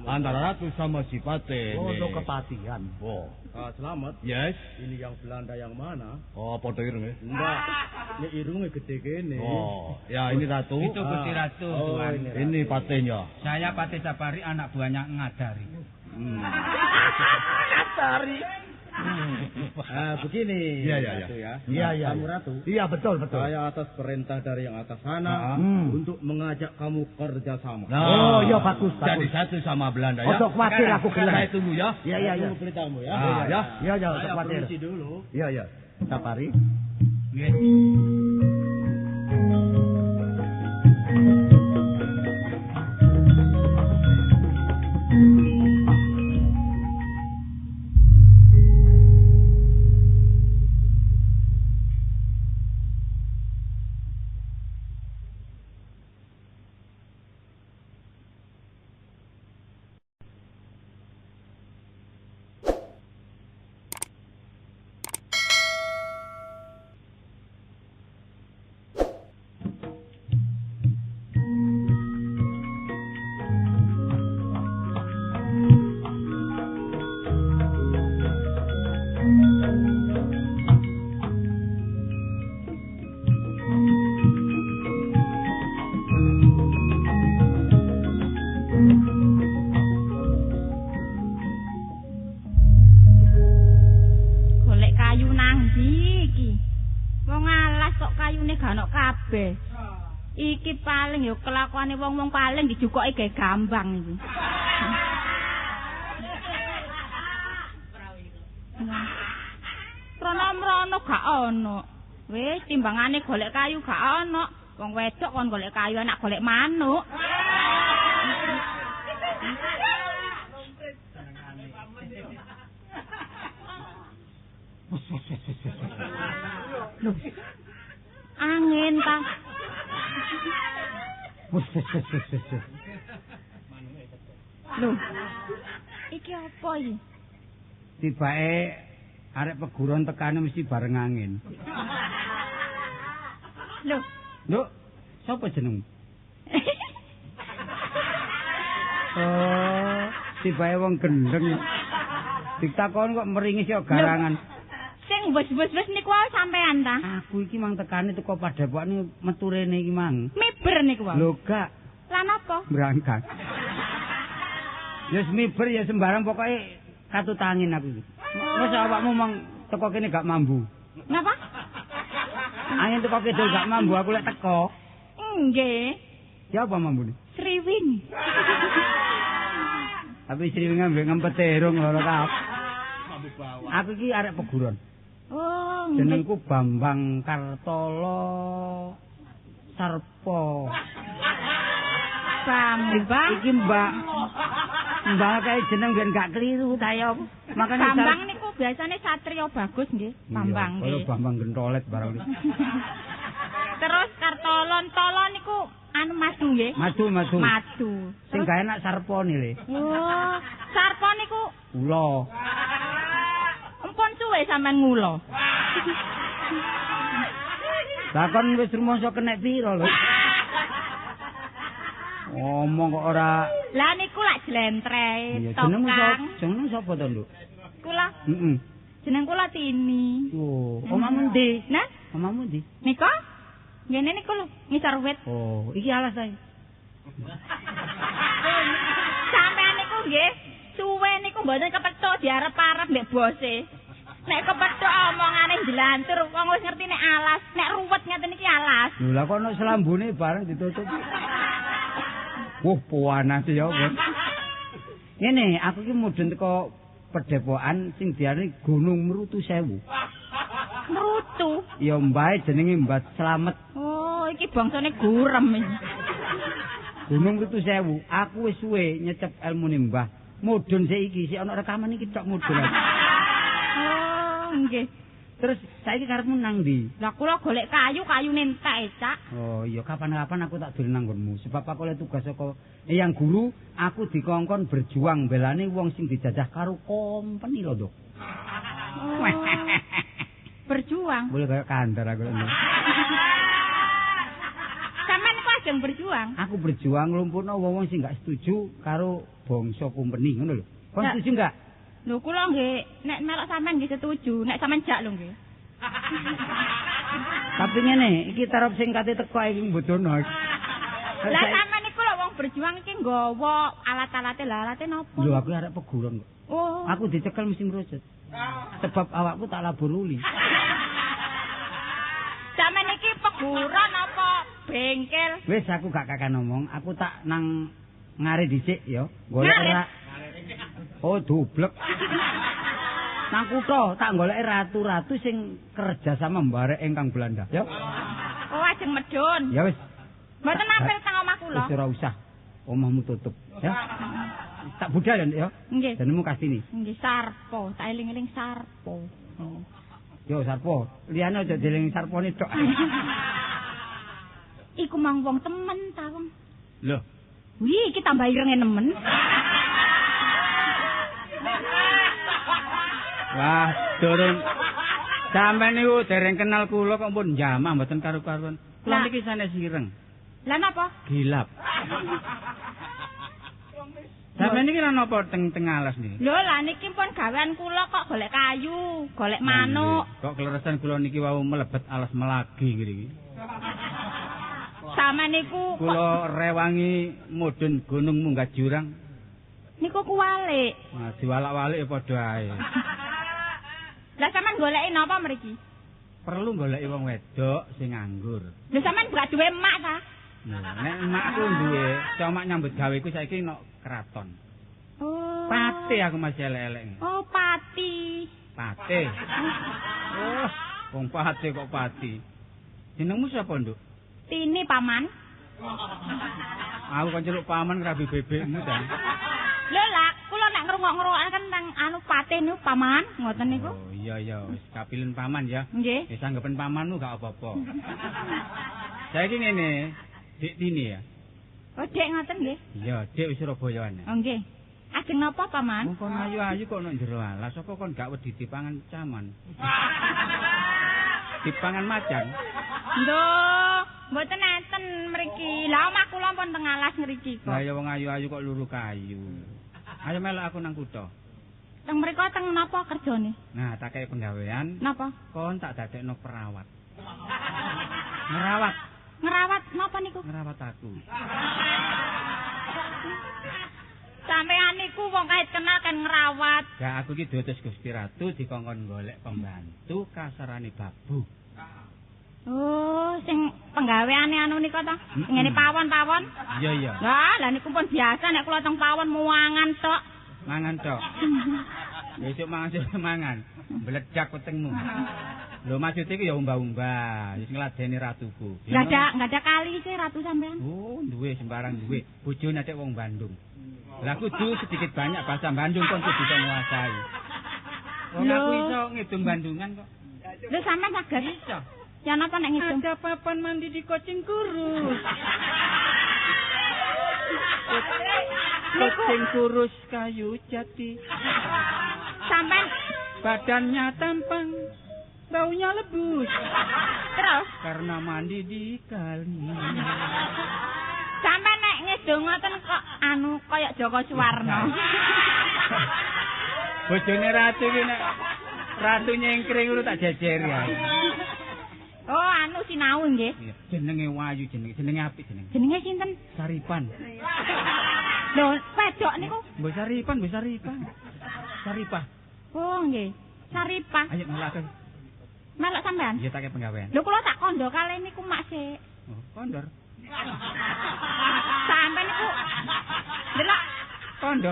Speaker 1: antara ratu sama si Pate.
Speaker 5: Londo kepatihan.
Speaker 1: Oh,
Speaker 2: Selamat.
Speaker 1: yes.
Speaker 2: Ini yang Belanda yang mana?
Speaker 1: Oh, padha ireng ya.
Speaker 2: Enggak. Ini irungnya gede gini.
Speaker 1: Oh, ya ini ratu.
Speaker 6: Itu Gusti Ratu, Tuan.
Speaker 1: Ini patenya.
Speaker 6: Saya Pati Sapari, anak buahnya Ngadari.
Speaker 5: Tari.
Speaker 2: Begini.
Speaker 1: Iya.
Speaker 2: Ratu ya.
Speaker 5: Iya.
Speaker 2: Kamu Ratu.
Speaker 5: Iya, betul.
Speaker 2: Saya atas perintah dari yang atas sana untuk mengajak kamu kerja sama.
Speaker 5: Oh, iya bagus.
Speaker 1: Jadi satu sama Belanda ya.
Speaker 5: Ojo khawatir aku gelem.
Speaker 1: Saya tunggu ya.
Speaker 5: Iya.
Speaker 2: Tunggu perintahmu ya.
Speaker 1: Ya.
Speaker 5: Iya, ojo
Speaker 2: Saya
Speaker 5: khawatir.
Speaker 2: permisi dulu.
Speaker 5: Iya. Sapari.
Speaker 6: Nggih.
Speaker 7: Iki paling ya kelakuane wong-wong paling dijukoki gawe gambang iki. Rono-rono gak ono. Wis timbangane golek kayu gak ono. Wong wedok kon golek kayu anak golek manuk. Angin ta. Loh. Iki apa iki?
Speaker 3: Tibake arek peguron tekane mesti bareng angin.
Speaker 7: Loh.
Speaker 3: Nduk, sapa jeneng? Oh, tibake wong gendeng. Ditakon kok meringis kok garangan.
Speaker 7: Sing wis-wis niku wae sampean ta?
Speaker 3: Aku iki mang tekane teko Padepokan metu rene iki mang.
Speaker 7: Miber niku wae.
Speaker 3: Lho gak.
Speaker 7: Lan apa?
Speaker 3: Berangkat. Ya miber ya sembarang pokoke katut angin aku iki. Masa awakmu mang teko kene gak mambu.
Speaker 7: Napa?
Speaker 3: Angin teko kidul gak mambu aku lek teko.
Speaker 7: Nggih.
Speaker 3: Ya apa mambu?
Speaker 7: Sriwing.
Speaker 3: Tapi sriwing ambek ngempet terung lho kap. Aku iki arek peguron.
Speaker 7: Oh,
Speaker 3: jenengku Bambang Kartolo Sarpo.
Speaker 7: Bambang.
Speaker 3: Iki Mbak kae jeneng ben gak keliru ta ya. Makane
Speaker 7: Bambang niku biasane satrio bagus nggih. Bambang nggih.
Speaker 3: Kalau Bambang Gentolet barang.
Speaker 7: Terus Kartolon Tolon niku anu madu nggih.
Speaker 3: Madu.
Speaker 7: Madu.
Speaker 3: Sing gak enak Sarpo nih le.
Speaker 7: Oh, Sarpo niku
Speaker 3: Ula.
Speaker 7: Empun suwe sampean ngulo.
Speaker 3: Lah kon wis rumangsa kenek piro lho? Ngomong kok ora.
Speaker 7: Lah niku lak jlentre,
Speaker 3: Jenengmu sapa to, Nduk?
Speaker 7: Kula.
Speaker 3: Heeh.
Speaker 7: Jeneng kula Tini.
Speaker 3: Oh, omamu ndi?
Speaker 7: Nah,
Speaker 3: Omamu ndi?
Speaker 7: nika? Ngene niku lho, ngisor wit.
Speaker 3: Oh, iki alas ae.
Speaker 7: Sampeyan niku nggih, suwe niku mboten kepethuk diarep-arep mbek bose. Nek kepethuk omongane jelantur, wong wis ngerti nek alas, nek ruwet ngeten iki alas.
Speaker 3: Lho lah kok ono selambune bareng ditutup. Panas ya, Bos. Ngene, aku iki mudhun teko Padepokan sing diarani Gunung Mrutu Sewu.
Speaker 7: Mrutu.
Speaker 3: Ya mbae jenenge Mbah Slamet.
Speaker 7: Oh, iki bangsane gurem iki.
Speaker 3: Gunung Mrutu Sewu. Aku wis suwe nyecep ilmune Mbah. Mudhun sik iki, sik ana rekaman iki tok mudhun.
Speaker 7: Oh, nggih.
Speaker 3: Terus saiki karepmu nang ndi?
Speaker 7: Lah kula golek kayu-kayune entek, Cak.
Speaker 3: Oh, iya kapan-kapan aku tak dolen nang nggonmu. Sebab aku oleh tugas saka Eyang Guru, aku dikongkon berjuang belane wong sing dijajah karo company lho, Dok.
Speaker 7: Oh. Berjuang.
Speaker 3: Boleh kayak kandar aku ini.
Speaker 7: Sampeyan kok ajeng berjuang?
Speaker 3: Aku berjuang nglumpukno wong-wong sing gak setuju karo bangsa company ngono lho. Kon setuju enggak?
Speaker 7: Lho kula nggih nek melok sampean nggih setuju, nek sampean jak lho nggih.
Speaker 3: Tapi ngene, iki tarap sing kate teko iki mbodono.
Speaker 7: Lah sampean niku lho wong berjuang iki nggawa alat-alate, lah alate napa?
Speaker 3: Lho aku arek peguron kok.
Speaker 7: Oh.
Speaker 3: Aku dicekel mesti merucut. Sebab awakku tak labur luli.
Speaker 7: Sampeyan iki peguron apa bengkel?
Speaker 3: Wis aku gak kakak ngomong, aku tak nang ngare dhisik ya, golek
Speaker 7: Ngarit?
Speaker 3: ora. Oh, dublek. Nang kutho tak golek ratu-ratu sing kerja sama mbarek ingkang Belanda, ya.
Speaker 7: Oh, ajeng medun.
Speaker 3: Ya wis.
Speaker 7: Mboten mampir teng omah kula.
Speaker 3: Wis ora usah. Omahmu tutup, ya. Tak budal ya.
Speaker 7: Nggih.
Speaker 3: Jenengmu Kastini.
Speaker 7: Nggih Sarpo, tak eling-eling Sarpo.
Speaker 3: Yo Sarpo, liyane aja dieling Sarpone tok.
Speaker 7: Iku mang wong temen ta, Wong.
Speaker 2: Loh,
Speaker 7: Wih, iki tambah irenge nemen.
Speaker 6: Wah, durung sampean niku dereng kenal kula kok pun jamah mboten karu-karuan. Kula
Speaker 7: Lah.
Speaker 6: niki sanes ireng.
Speaker 7: Lah napa?
Speaker 6: Gilap. Sampeyan niki lan napa teng alas niki?
Speaker 7: Lho, lah niki pun gawean kula kok golek kayu, golek manuk.
Speaker 6: Kok kleresan kula niki wau melebet alas melagi niki.
Speaker 7: Sama niku
Speaker 6: Kula rewangi mudhun gunung munggah jurang.
Speaker 7: niku kuwalik.
Speaker 6: Nah, diwalak-walik ya padha ae.
Speaker 7: Lah sampean goleki napa mriki?
Speaker 6: Perlu goleki wong wedok sing nganggur.
Speaker 7: Lho sampean gak duwe emak ta?
Speaker 6: nek emakku duwe comak nyambut gawe ku saiki nok keraton.
Speaker 7: Oh.
Speaker 6: Pati aku masih elek-elek.
Speaker 7: Oh, pati.
Speaker 6: Pati. Oh, wong pati kok pati. Jenengmu sapa, Nduk?
Speaker 7: Tini, Paman.
Speaker 6: Aku kan celuk paman rabi bebekmu ta.
Speaker 7: Lho lah, kula nek ngrungok-ngrungokan kan nang anu pati niku Paman, ngoten niku.
Speaker 6: Oh iya wis kapilen paman ya.
Speaker 7: Nggih.
Speaker 6: Wis anggapen pamanmu gak apa-apa. Saiki ngene, Dik Tini ya.
Speaker 7: Oh, Dek ngoten nggih.
Speaker 6: Iya, Dik wis Surabayaan.
Speaker 7: Oh nggih. Ajeng napa Paman?
Speaker 6: Wong kon ayu-ayu kok nang jero alas, kok kon gak wedi dipangan caman. Dipangan macan.
Speaker 7: Lho, mboten enten mriki. Lah omah kula pun teng alas ngriki kok.
Speaker 6: Lah ya wong ayu-ayu kok luru kayu. Ayo melok aku nang kutho.
Speaker 7: Teng mriko teng napa kerjane?
Speaker 6: Nah, tak kei penggawean.
Speaker 7: Napa?
Speaker 6: Kon tak dadekno perawat. Ngerawat.
Speaker 7: Ngerawat napa niku?
Speaker 6: Ngerawat aku.
Speaker 7: Sampeyan niku wong kait kenal kan ngerawat.
Speaker 6: Gak aku iki diutus Gusti Ratu dikongkon golek pembantu kasarane babu.
Speaker 7: Oh, sing penggaweane anu nika to? Ngene pawon-pawon.
Speaker 6: Iya.
Speaker 7: Lah niku pun biasa nek kula teng pawon muangan tok.
Speaker 6: Mangan tok. Besok mangan. Mlejak wetengmu. Lho maksud iki ya umbah-umbah, wis ngladeni ratuku.
Speaker 7: Enggak ada kali sih ratu sampean.
Speaker 6: Oh, duwe sembarang duwe. Bojone nek wong Bandung. Lah kudu sedikit banyak bahasa Bandung kon kudu bisa nguasai. Wong aku iso ngidung Bandungan kok.
Speaker 7: Lho sampean saged
Speaker 6: iso.
Speaker 7: Ya napa nek ngidung?
Speaker 6: Ada papan mandi di Kocing Kurus. Kocing Kurus kayu jati.
Speaker 7: Sampean
Speaker 6: badannya tampang, baunya lebus.
Speaker 7: Terus
Speaker 6: karena mandi di kali.
Speaker 7: Sampeyan nek ngedong ngoten kok anu kaya Joko Suwarno.
Speaker 6: Bojone ratu iki nek ratu nyengkring ngono tak jejeri ae.
Speaker 7: Oh, anu sinau nggih.
Speaker 6: Jenenge Wayu jenenge apik jenenge.
Speaker 7: Jenenge sinten?
Speaker 6: Saripan.
Speaker 7: Lho, wedok niku.
Speaker 6: Mbok Saripan. Saripah.
Speaker 7: Oh, nggih. Saripah.
Speaker 6: Ayo melok.
Speaker 7: Melok sampean?
Speaker 6: Iya tak penggawean.
Speaker 7: Lho kula tak kondo kali niku mak sik.
Speaker 6: Oh, kondor.
Speaker 7: Sampeyan niku delok
Speaker 6: Kondo.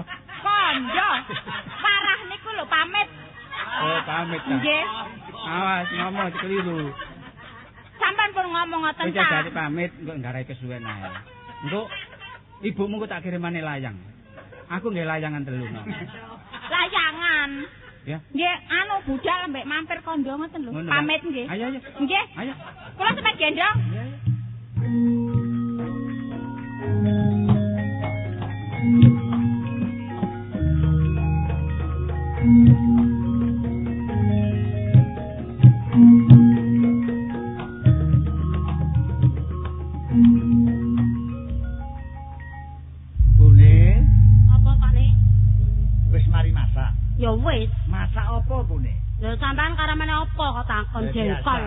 Speaker 7: Parah niku lho pamit.
Speaker 6: Oh, pamit ta.
Speaker 7: Nggih.
Speaker 6: Awas ngomong keliru.
Speaker 7: Sampeyan pun ngomong ngoten
Speaker 6: ta. Wis jadi pamit engko nggarai kesuwen ae. Engko ibumu kok tak kirimane layang. Aku nggih layangan 3 no.
Speaker 7: Layangan.
Speaker 6: Ya.
Speaker 7: Nggih, anu budal mbek mampir kondo ngoten lho. Pamit nggih.
Speaker 6: Ayo.
Speaker 7: Nggih.
Speaker 6: Ayo.
Speaker 7: Kula sampeyan gendong.
Speaker 6: Iya.
Speaker 5: Bune,
Speaker 7: Apa Pak Ne?
Speaker 5: wis mari masak.
Speaker 7: Ya wis.
Speaker 5: Masak apa, Bune?
Speaker 7: Lho sampean karamane apa kok takon jengkol?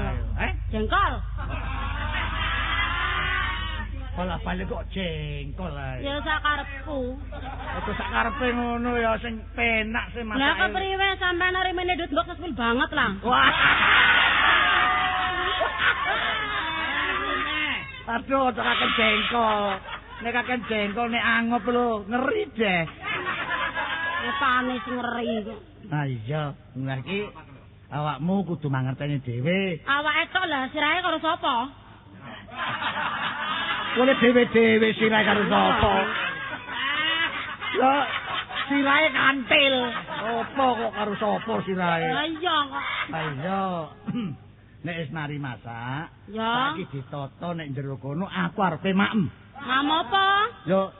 Speaker 7: Jengkol?
Speaker 5: Pola balik kok jengkol ae.
Speaker 7: Ya sakarepku.
Speaker 5: Ojo sak karepe ngono ya sing penak sing masak.
Speaker 7: Lah kepriwe sampean ari meneh ndut mbok kesel banget lah.
Speaker 5: Wah. Aduh, ojo kakek jengkol. Nek kakek jengkol nek angop lho, ngeri deh.
Speaker 7: Rupane sing ngeri kok.
Speaker 5: Ah iya, lah iki awakmu kudu mangerteni dhewe.
Speaker 7: Awake tok lah sirahe karo sapa?
Speaker 5: Kole dhewe-dhewe sirahe karo sapa? Lah sirahe kantil. Apa kok karo sapa sirahe?
Speaker 7: Lah iya kok.
Speaker 5: Ayo. Nek wis mari masak,
Speaker 7: Ya.
Speaker 5: saiki ditoto nek jero kono aku arepe maem.
Speaker 7: Mam apa?
Speaker 5: Yo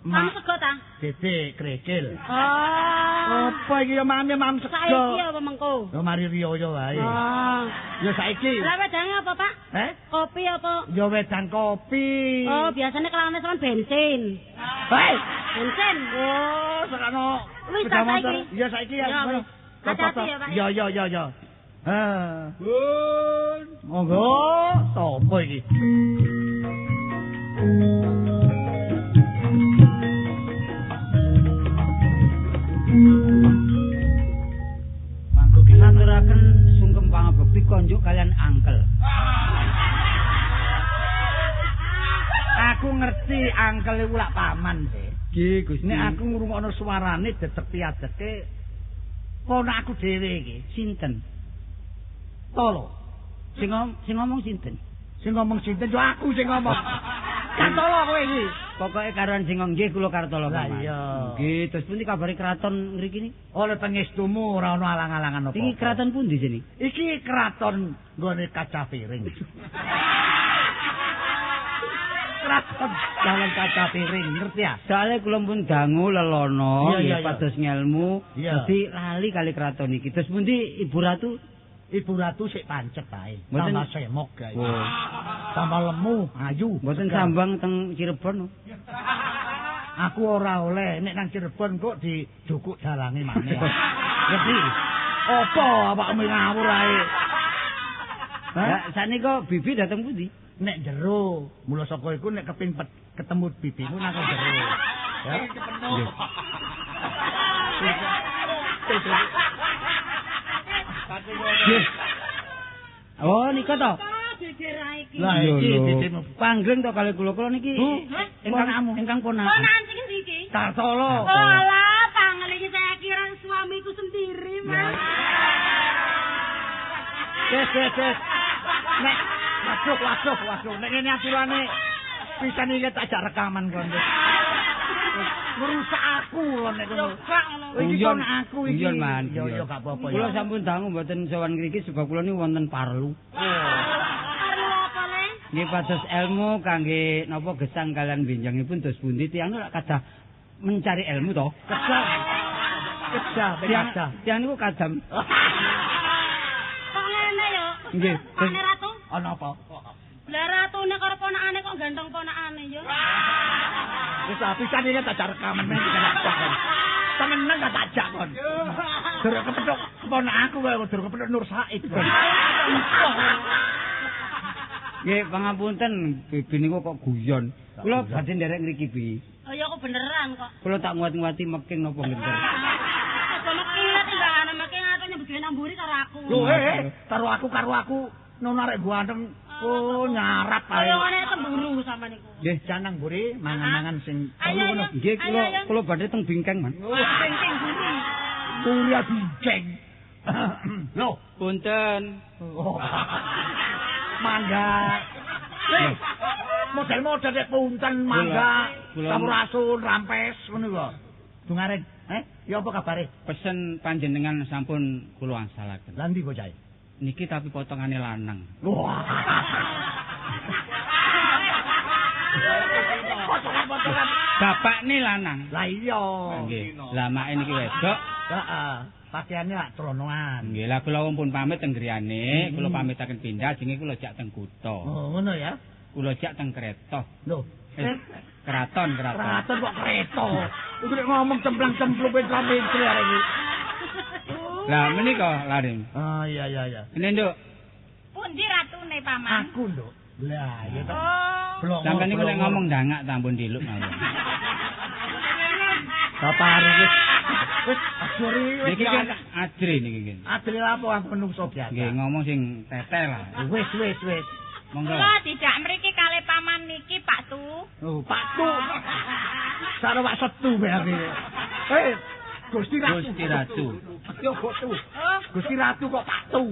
Speaker 7: Mam sego ta?
Speaker 5: Dede krekil.
Speaker 7: Oh.
Speaker 5: Apa iki ya mam sego?
Speaker 7: Saiki apa mengko?
Speaker 5: Yo mari riyo wae.
Speaker 7: Oh.
Speaker 5: Yo saiki.
Speaker 7: Lah wedange apa, Pak? Kopi apa?
Speaker 5: Yo wedang kopi.
Speaker 7: Oh, biasanya kelane sama bensin.
Speaker 5: Hei,
Speaker 7: Bensin.
Speaker 5: oh, sakno.
Speaker 7: Wis ta saiki?
Speaker 5: Iya saiki ya.
Speaker 7: Ya, wis. Hati-hati ya, Pak.
Speaker 5: Yo. Bun. Monggo, sapa iki?
Speaker 3: Mangko kinaturaken sungkem pangabekti konjuk kalian angkel.
Speaker 5: aku ngerti angkel iku lak paman sih.
Speaker 3: Nggih, Gusti.
Speaker 5: Nek aku ngrungokno suarane dedek-dedeke ponak aku dhewe iki.
Speaker 3: Sinten?
Speaker 5: Tolo.
Speaker 3: Sing ngomong sinten?
Speaker 5: Sing ngomong sinten yo aku sing ngomong. Kartolo kowe iki.
Speaker 3: Pokoke karuan sing nggih kula Kartolo
Speaker 5: Lah
Speaker 3: paman.
Speaker 5: iya.
Speaker 3: Nggih, terus pundi kabare kraton mriki niki?
Speaker 5: Oleh pengestumu ora ono alang-alangan apa.
Speaker 3: Iki kraton pundi sini?
Speaker 5: Iki kraton nggone kaca piring. Kraton dalan kaca piring, ngerti ya?
Speaker 3: Soale kula pun dangu lelono,
Speaker 5: Iya,
Speaker 3: nggih pados ngelmu,
Speaker 5: Iya.
Speaker 3: dadi lali kali kraton iki. Terus pundi Ibu Ratu?
Speaker 5: Ibu Ratu sik pancet bae.
Speaker 3: Mboten-
Speaker 5: Tambah semok gae.
Speaker 3: Oh.
Speaker 5: Tambah lemu, ayu.
Speaker 3: Mboten
Speaker 5: segar.
Speaker 3: sambang teng Cirebon.
Speaker 5: Aku ora oleh nek nang Cirebon kok didukuk dalange maneh. Ngerti? Apa awakmu ngawur ae?
Speaker 3: Ya, sakniki Bibi dateng pundi?
Speaker 5: Nek jero, mula saka iku nek keping ketemu bibimu nang jero. Ya. Nggih.
Speaker 3: Oh, nika to.
Speaker 5: Lah
Speaker 3: Iya,
Speaker 5: iki
Speaker 3: lho.
Speaker 5: bibimu
Speaker 3: Panggeng to kali kula niki.
Speaker 5: ponakmu.
Speaker 3: Ingkang ponakan.
Speaker 7: Ponakan sing endi iki?
Speaker 5: Kartolo.
Speaker 7: Oh alah, tangan iki saya kira suamiku sendiri, Mas.
Speaker 5: Des. Nek waduh. Nek ngene aturane pisan iki tak jak rekaman kon. Ngerusak aku lho nek ngono.
Speaker 7: Coba ngono.
Speaker 5: Iki
Speaker 3: Guyon.
Speaker 5: kon aku iki.
Speaker 3: Guyon, Man.
Speaker 5: Yo gak apa-apa
Speaker 3: Kula
Speaker 5: ya.
Speaker 3: sampun dangu mboten sowan ngriki sebab kula niku wonten parlu.
Speaker 7: Perlu apa, Le?
Speaker 3: Nggih pados ilmu kangge napa gesang kalian benjangipun dos pundi tiyang lak kadah mencari ilmu to.
Speaker 5: Kedah.
Speaker 3: Tiyang niku kadam.
Speaker 7: Kok ngene yo?
Speaker 3: Nggih.
Speaker 7: Pak Ratu?
Speaker 5: Ana apa?
Speaker 7: Lah ratune karo ponakane kok ganteng ponakane yo.
Speaker 5: Wis pisan iki tak jak rekaman men iki tak jak. Temenan gak tak jak kon. Durung kepethuk ponak aku wae durung kepethuk Nur Said.
Speaker 3: Nggih, pangapunten Bibi niku kok guyon. Kula badhe nderek ngriki Bi.
Speaker 7: Oh ya kok beneran kok.
Speaker 3: Kula tak nguat-nguati meking napa ngenter.
Speaker 7: Kok mekilat timbangan meking atau nyebut dhewe namburi karo aku.
Speaker 5: Lho karo aku nono arek ganteng. Oh nyarap ae.
Speaker 7: Kaya ngene temburu sampean niku.
Speaker 5: Nggih, janang mburi mangan-mangan sing
Speaker 7: Ayo,
Speaker 5: ngono.
Speaker 7: ayo.
Speaker 3: Nggih,
Speaker 7: Ayo, ayo.
Speaker 3: kula badhe teng bingkeng, Man.
Speaker 7: Ceng-ceng buri.
Speaker 5: Kuliah binceng. Loh,
Speaker 6: Punten.
Speaker 5: oh. Mangga. Hei, model-model nek punten mangga,
Speaker 6: Kula-
Speaker 5: sampurasun, rampes ngono kok. Dungaren, ya apa kabare?
Speaker 6: Pesen panjenengan sampun kula angsalaken.
Speaker 5: Lah ndi bocahe?
Speaker 6: Niki tapi potongane lanang.
Speaker 5: Wah. Potongan-potongan.
Speaker 6: Bapakne lanang.
Speaker 5: Lah iya.
Speaker 6: Nggih. Lah mak niki wedok.
Speaker 5: Heeh. Pakaiannya lak tronoan.
Speaker 6: Nggih, lah kula pun pamit teng griyane, kula pamitaken pindah jenenge kula jak teng kutha.
Speaker 5: Oh, ngono ya.
Speaker 6: Kula jak teng kereta.
Speaker 5: Loh,
Speaker 6: Keraton.
Speaker 5: keraton kok kereta. Iku nek ngomong cemplang-cemplung pinter-pinter arek iki.
Speaker 6: Lah menika laring.
Speaker 5: Oh, iya.
Speaker 6: Ini Nduk,
Speaker 7: Pundi ratune paman?
Speaker 5: Aku, Nduk. Lah, ya to.
Speaker 7: Oh.
Speaker 5: Blongo.
Speaker 6: sampeyan niku nek
Speaker 5: blongo.
Speaker 6: ngomong dangak tampun diluk mawon.
Speaker 5: Bapak arep wis ajuri wis
Speaker 6: Niki kan ajri niki kan.
Speaker 5: adil apa aku menungso biasa.
Speaker 6: Nggih, ngomong sing tetel lah.
Speaker 5: Wis.
Speaker 6: Monggo.
Speaker 7: Kula tidak mriki kalih paman niki Pak Tu.
Speaker 5: Oh, Pak Tu. Sarawak setu bae. Gusti Ratu.
Speaker 6: Gusti Ratu.
Speaker 5: Yo kok Tu.
Speaker 7: Oh,
Speaker 5: Gusti Ratu kok Pak Tu.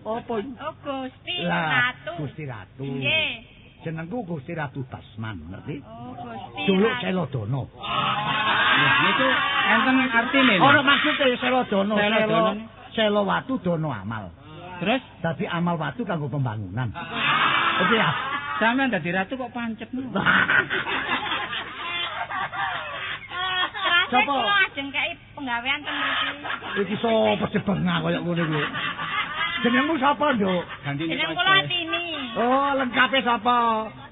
Speaker 5: Apa iki?
Speaker 7: oh Gusti
Speaker 5: Lah,
Speaker 7: Ratu.
Speaker 5: Gusti Ratu.
Speaker 7: Nggih.
Speaker 5: Jenengku Gusti Ratu Basman, ngerti?
Speaker 7: Oh, Gusti
Speaker 5: Dulu
Speaker 7: Ratu.
Speaker 5: Selodono.
Speaker 6: Niku enten artine.
Speaker 5: Ora maksude Selodono,
Speaker 6: Selodono.
Speaker 5: Selo watu dono amal.
Speaker 6: Terus
Speaker 5: Dadi amal watu kanggo pembangunan. Oke ya.
Speaker 6: sampean dadi ratu kok pancet.
Speaker 7: Terasa
Speaker 5: Sopo?
Speaker 7: kula ajeng kei penggawean teng mriki.
Speaker 5: Iki sapa jebengah kaya ngene iki. Jenengmu sapa, Nduk?
Speaker 6: Gantine
Speaker 7: Jeneng
Speaker 6: kok
Speaker 7: kula
Speaker 6: aja.
Speaker 7: Tini.
Speaker 5: Oh, lengkape sapa?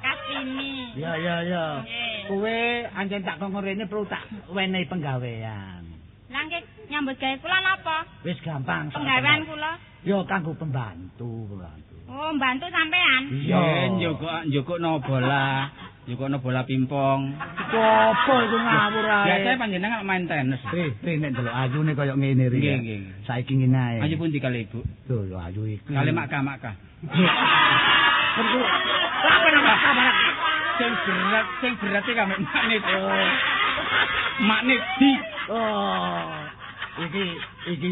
Speaker 7: Kastini.
Speaker 5: Ya.
Speaker 7: Nggih.
Speaker 5: Kowe anjen tak kongkon rene perlu tak wenehi penggawean.
Speaker 7: Lah nggih nyambut gawe kula napa?
Speaker 5: Wis gampang.
Speaker 7: Penggawean kula.
Speaker 5: Yo kanggo pembantu.
Speaker 7: Oh, mbantu sampean.
Speaker 6: Nggih, njukukno bola. Njukukno bola pingpong.
Speaker 5: Apa iku ngawur ae.
Speaker 6: Biasane panjenengan main tenis.
Speaker 5: Nek ndelok ayune kaya ngene iki.
Speaker 6: Nggih.
Speaker 5: Saiki ngene ae.
Speaker 6: Ayo pundi kali Ibu?
Speaker 5: Lho ayu iki.
Speaker 6: Kali Mak Ka.
Speaker 5: Apa nama kabar?
Speaker 6: Sing berat iki kame magnet. Magnet di.
Speaker 5: Oh. Iki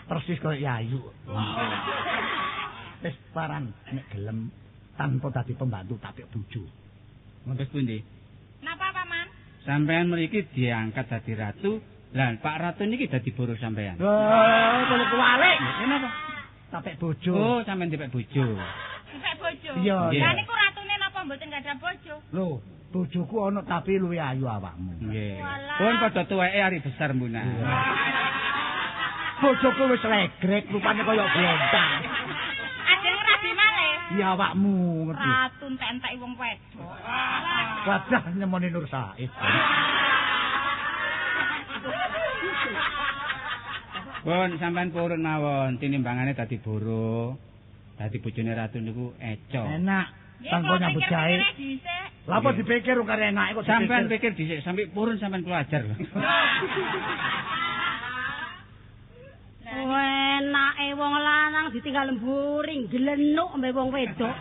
Speaker 5: persis kaya Yayu. Wis paran nek gelem tanpa dadi pembantu tapi bojo.
Speaker 6: Ngontes pundi?
Speaker 7: Napa paman?
Speaker 6: Sampean mriki diangkat dadi ratu, lan Pak Ratu niki dadi boros sampean.
Speaker 5: Oh, kok kuwalik. Kenapa? Tapek bojo.
Speaker 6: Oh, sampean dipek bojo.
Speaker 7: Dipek bojo.
Speaker 5: Iya.
Speaker 7: Lah niku ratune napa mboten gadah bojo?
Speaker 5: Lho, bojoku ana tapi luwih ayu awakmu.
Speaker 6: Nggih.
Speaker 7: Walah.
Speaker 6: Pun padha tuweke ari besar mbuna.
Speaker 5: Bojoku wis legrek rupane kaya blontang.
Speaker 7: Ajeng rabi malih.
Speaker 5: Ya awakmu ngerti.
Speaker 7: Ratu entek-entek wong wedok.
Speaker 5: Wajah nyemoni Nur Said.
Speaker 6: Pun sampean purun mawon tinimbangane dadi boro. Dadi bojone ratu niku eco.
Speaker 5: Enak.
Speaker 7: Nggih,
Speaker 5: Tanpa
Speaker 7: kok
Speaker 5: nyambut
Speaker 7: pikir-pikire
Speaker 5: gawe.
Speaker 7: dhisik.
Speaker 5: Lah apa dipikir karo enake kok
Speaker 6: Sampean pikir dhisik sampai purun sampean pelajar.
Speaker 8: Enake wong lanang ditinggal mburing glenuk mbek wong wedok.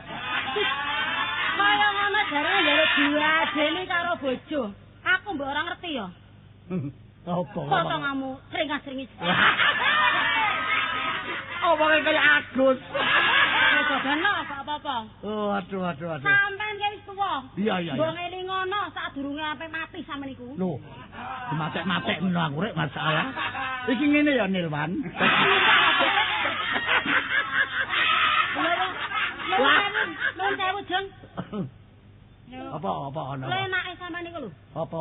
Speaker 8: Kaya ngono jarene jare diadeni karo bojo. Aku mbok ora ngerti ya.
Speaker 5: Apa?
Speaker 8: Potonganmu sering-sering.
Speaker 5: Omongnya kaya Agus.
Speaker 8: Bagaimana apa-apa?
Speaker 5: Oh, aduh.
Speaker 8: Sampeyan ki wis tuwa.
Speaker 5: Iya.
Speaker 8: Mbok ngeling ngono sadurunge ape mati sampeyan iku.
Speaker 5: Loh, dimatek-matek ngono aku rek masalah. Iki ngene ya Nilwan.
Speaker 8: Nun sewu jeng.
Speaker 5: Apa ana?
Speaker 8: Lenake sampeyan iku lho.
Speaker 5: Apa?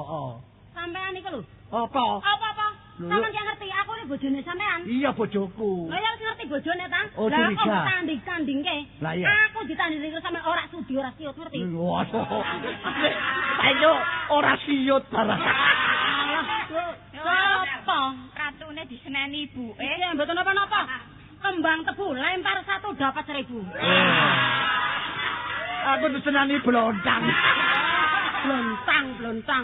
Speaker 8: Sampeyan iku lho.
Speaker 5: Apa?
Speaker 8: Apa? Sampeyan ki ngerti aku iki bojone sampeyan.
Speaker 5: Iya bojoku.
Speaker 8: Lah ya wis ngerti bojone ta?
Speaker 5: Oh,
Speaker 8: Lah
Speaker 5: curiga.
Speaker 8: kok tanding-tandingke.
Speaker 5: Lah iya.
Speaker 8: Aku ditandingi sampe ora sudi ora siut ngerti.
Speaker 5: Waduh. Ayo ora siut barang.
Speaker 7: Apa? Ratune diseneni ibuke.
Speaker 8: Eh, mboten napa-napa. Kembang tebu lempar 1 dapat 1000.
Speaker 5: Aku disenani blontang.
Speaker 8: Blontang.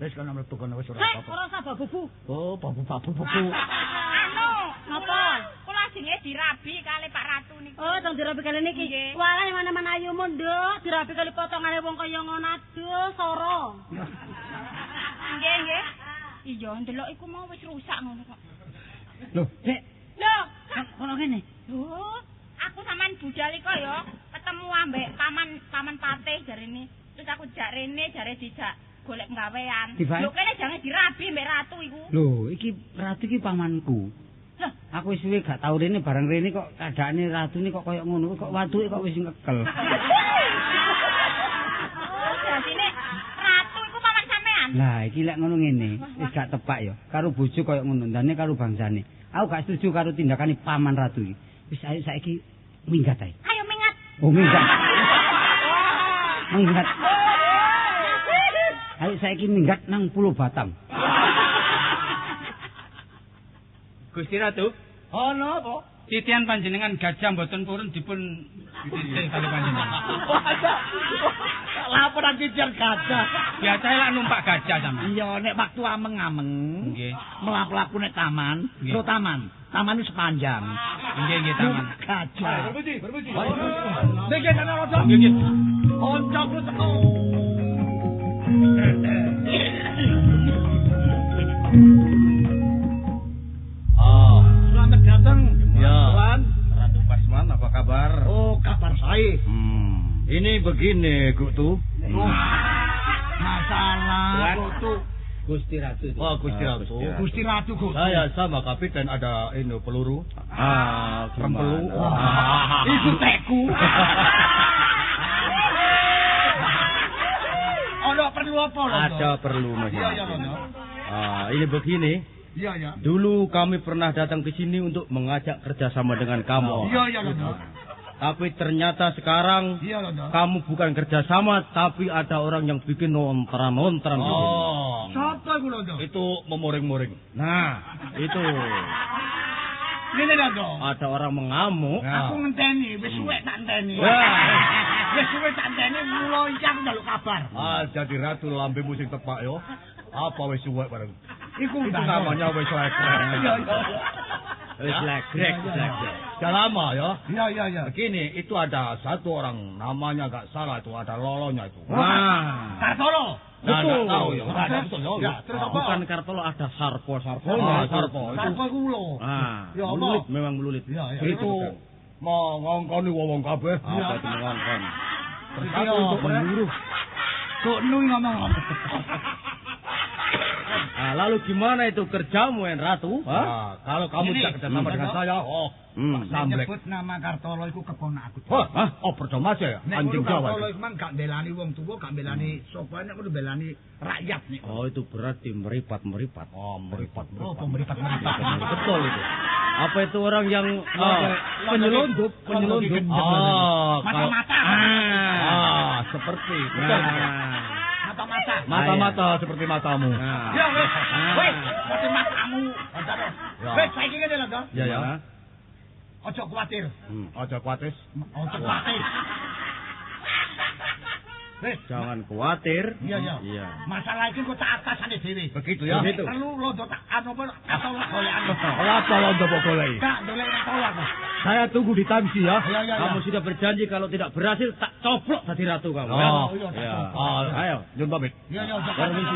Speaker 5: Wis kana mlebu kono wis ora
Speaker 8: Hei,
Speaker 5: apa-apa.
Speaker 8: ora usah babu.
Speaker 5: Oh, babu-babu.
Speaker 7: Anu,
Speaker 8: Napa?
Speaker 7: kula jenenge dirabi kali Pak Ratu niku.
Speaker 8: Oh, dong dirabi kali niki.
Speaker 7: Nggih.
Speaker 8: Walah mana-mana ayumu nduk, dirabi kali potongane wong kaya ngono aduh, soro.
Speaker 7: Nggih. Iya, ndelok iku mau wis rusak ngono kok.
Speaker 5: Loh,
Speaker 7: Lho,
Speaker 8: Ono ngene.
Speaker 7: Loh, aku sampean budal iko ya, ketemu ambek paman Patih jarene. Terus aku jak rene jare dijak golek gawean.
Speaker 3: Dibae?
Speaker 7: Lho kene jangan dirabi mbek ratu iku.
Speaker 3: Lho, iki ratu iki pamanku.
Speaker 7: Lah,
Speaker 3: Aku wis suwe gak tau rene bareng rene kok kadane ratune kok koyo ngono, kok watuke kok wis ngekel.
Speaker 7: oh, jadine ratu iku paman sampean.
Speaker 3: Lah, iki lek ngono ngene, wis gak tepak ya. Karo bojo koyo ngono, ndane karo bangsane. Aku gak setuju karo tindakane paman ratu iki. Wis ayo saiki minggat ae.
Speaker 7: Ayo mingat.
Speaker 3: Oh, minggat. Minggat. Ayo saiki minggat nang Pulau Batam.
Speaker 6: Gusti Ratu,
Speaker 5: ono apa?
Speaker 6: titian panjenengan gajah mboten purun dipun dititih kali panjenengan.
Speaker 5: Laporan tijar gajah.
Speaker 6: Biasae lak numpak gajah sampean.
Speaker 5: Iya, nek waktu ameng-ameng.
Speaker 6: Nggih.
Speaker 5: Mlaku-laku nek taman,
Speaker 6: Nggih.
Speaker 5: lho taman. Taman itu sepanjang.
Speaker 6: Nggih taman.
Speaker 5: Gajah.
Speaker 6: Berpuji.
Speaker 5: Niki kana raja.
Speaker 6: Nggih.
Speaker 5: Oncokku teko. Selamat datang.
Speaker 2: Ya.
Speaker 5: Tuan.
Speaker 2: Ratu Pasman, apa kabar?
Speaker 5: Oh, kabar saya.
Speaker 2: Ini begini, Gutu.
Speaker 5: Masalah
Speaker 2: Tuan.
Speaker 5: Gutu.
Speaker 6: Gusti Ratu.
Speaker 2: Oh, Gusti Ratu.
Speaker 5: Gusti Ratu Gutu.
Speaker 2: Saya sama Kapiten ada ini peluru. Rempelu.
Speaker 5: Itu teku. Ono perlu apa lho?
Speaker 2: Ada perlu Mas.
Speaker 5: Iya, Londo.
Speaker 2: Ini begini.
Speaker 5: Iya.
Speaker 2: Dulu kami pernah datang ke sini untuk mengajak kerjasama dengan kamu.
Speaker 5: Iya, Londo.
Speaker 2: Tapi ternyata sekarang
Speaker 5: Iya, Londo.
Speaker 2: kamu bukan kerjasama, tapi ada orang yang bikin nontran-nontran. di sini.
Speaker 5: Siapa iku Londo?
Speaker 2: Itu memoring-moring. Nah, itu
Speaker 5: Ngene Londo.
Speaker 2: ada orang mengamuk.
Speaker 5: Aku ngenteni, wis suwe tak enteni.
Speaker 2: Wah.
Speaker 5: Wis suwe tak enteni mulo iki aku njaluk kabar.
Speaker 2: Jadi ratu lambe musik tepak yo. Apa wis suwe bareng.
Speaker 5: Iku
Speaker 2: Itu namanya wis lekrek.
Speaker 5: Iya.
Speaker 1: Greg. Sudah lama ya.
Speaker 5: Iya.
Speaker 1: Begini, itu ada satu orang namanya gak salah itu ada lolonya itu.
Speaker 5: Kartolo.
Speaker 1: Betul. Tahu ya. Betul.
Speaker 5: Ya, terus apa?
Speaker 2: Bukan Kartolo, ada Sarpo.
Speaker 1: Sarpo
Speaker 5: Iku lho.
Speaker 2: Ya melulit, memang melulit.
Speaker 5: Iya.
Speaker 1: Itu mau ngongkoni wong kabeh.
Speaker 2: Apa itu ngongkon?
Speaker 1: Terus untuk
Speaker 5: memburu. Kok nui ngomong.
Speaker 2: Nah, lalu gimana itu kerjamu, Ratu?
Speaker 1: Nah, kalau kamu tidak kerjasama dengan saya, samblek.
Speaker 5: Nyebut nama Kartolo iku keponak aku.
Speaker 1: Percuma aja ya, anjing Jawa.
Speaker 5: Kartolo iku mang gak belani wong tuwa, gak belani sapa nek kudu belani rakyat nih.
Speaker 2: Oh, itu berarti meripat.
Speaker 1: Meripat.
Speaker 5: Pemeripat.
Speaker 2: Betul itu. Apa itu orang yang penyelundup?
Speaker 5: Mata-mata.
Speaker 1: Seperti.
Speaker 5: Mata-mata
Speaker 1: seperti matamu.
Speaker 5: Ya wes, seperti matamu. Wes saiki ngene lho, Dok.
Speaker 1: Ya.
Speaker 5: Ojo kuwatir.
Speaker 1: Ojo kuatis.
Speaker 5: Wes,
Speaker 2: Jangan khawatir.
Speaker 5: Iya. Masalah iki kok tak atasane dhewe.
Speaker 1: Begitu ya.
Speaker 5: Perlu londo tak anu apa Kartolo golekan.
Speaker 1: Apa londo kok goleki?
Speaker 5: Gak golek Kartolo aku.
Speaker 1: Saya tunggu di Tamsi ya.
Speaker 5: Iya.
Speaker 2: Kamu sudah berjanji kalau tidak berhasil tak coplok jadi ratu kamu.
Speaker 5: Iya.
Speaker 2: Ayo,
Speaker 1: Jun pamit.
Speaker 5: Iya,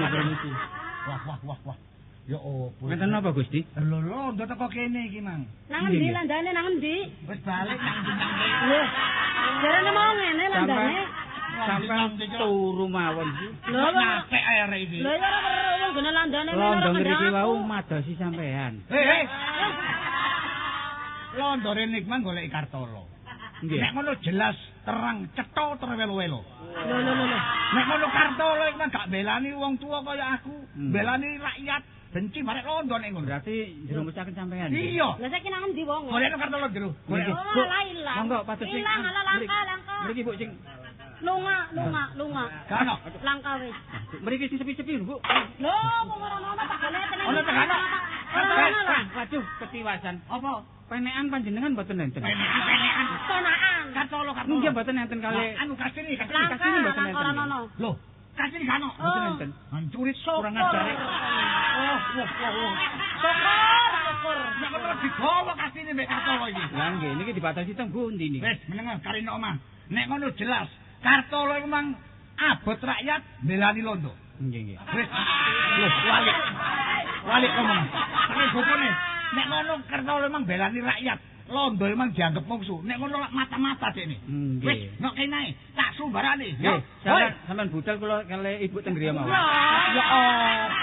Speaker 2: permisi.
Speaker 5: Wah. Ya opo.
Speaker 2: Ngeten apa, Gusti?
Speaker 5: Lho, londo teko kene iki, Mang.
Speaker 8: Nang endi landane nang endi?
Speaker 5: Wis balik nang ndi.
Speaker 8: Lho. Jarane mau ngene landane.
Speaker 2: Sampai turu mawon iki.
Speaker 8: Lho,
Speaker 5: nyate arek iki.
Speaker 8: lho ya ora wong gene landane
Speaker 3: Londo ngriki wau madosi sampean.
Speaker 5: Hei. Londo rene iki mang golek Kartolo.
Speaker 2: Nggih.
Speaker 5: Nek ngono jelas terang cetha terwelo-welo.
Speaker 8: Lho.
Speaker 5: Nek ngono Kartolo iki mang gak belani wong tua kaya aku, belani rakyat, benci marek Londo nek ngono.
Speaker 3: Berarti jerumusaken sampean.
Speaker 5: Iya.
Speaker 8: Lah saiki nang endi wong?
Speaker 5: Golek Kartolo jero.
Speaker 3: Nggih.
Speaker 8: Oh, lah ilang.
Speaker 3: Monggo patus sing.
Speaker 8: Ilang ala langka.
Speaker 3: Mriki Bu sing
Speaker 8: Lunga.
Speaker 5: Kano.
Speaker 8: Langka wis.
Speaker 3: mriki sing sepi-sepi lho Bu.
Speaker 8: Lho, wong ora ono tak golek tenan.
Speaker 5: Ono tegano.
Speaker 3: Waduh, ketiwasan.
Speaker 5: Apa?
Speaker 3: Penekan panjenengan mboten enten.
Speaker 5: Penekan.
Speaker 8: Sonaan.
Speaker 5: Kartolo.
Speaker 3: Nggih mboten enten kalih.
Speaker 5: Anu kasini.
Speaker 8: Langka
Speaker 3: mboten enten.
Speaker 8: ora ono.
Speaker 5: Loh, kasini kano.
Speaker 3: Mboten enten.
Speaker 5: Hancurit kurang ajar. Wah. Syukur. Nek ora digawa kasine mek Kartolo iki.
Speaker 3: Lah nggih niki dibatasi teng pundi niki?
Speaker 5: Wis meneng karine omah. Nek ngono jelas Kartolo iku mang abot rakyat belani Londo.
Speaker 3: Nggih.
Speaker 5: Wis. Loh, walik ngomong. Nek bopone nek ngono Kartolo mang belani rakyat. Londo emang dianggap mungsuh. Nek ngono mata-mata dekne. Wis, nek kene tak sumbarane.
Speaker 3: Nggih, sampean budal kula kali Ibu teng griya mawon.
Speaker 5: Ya Allah.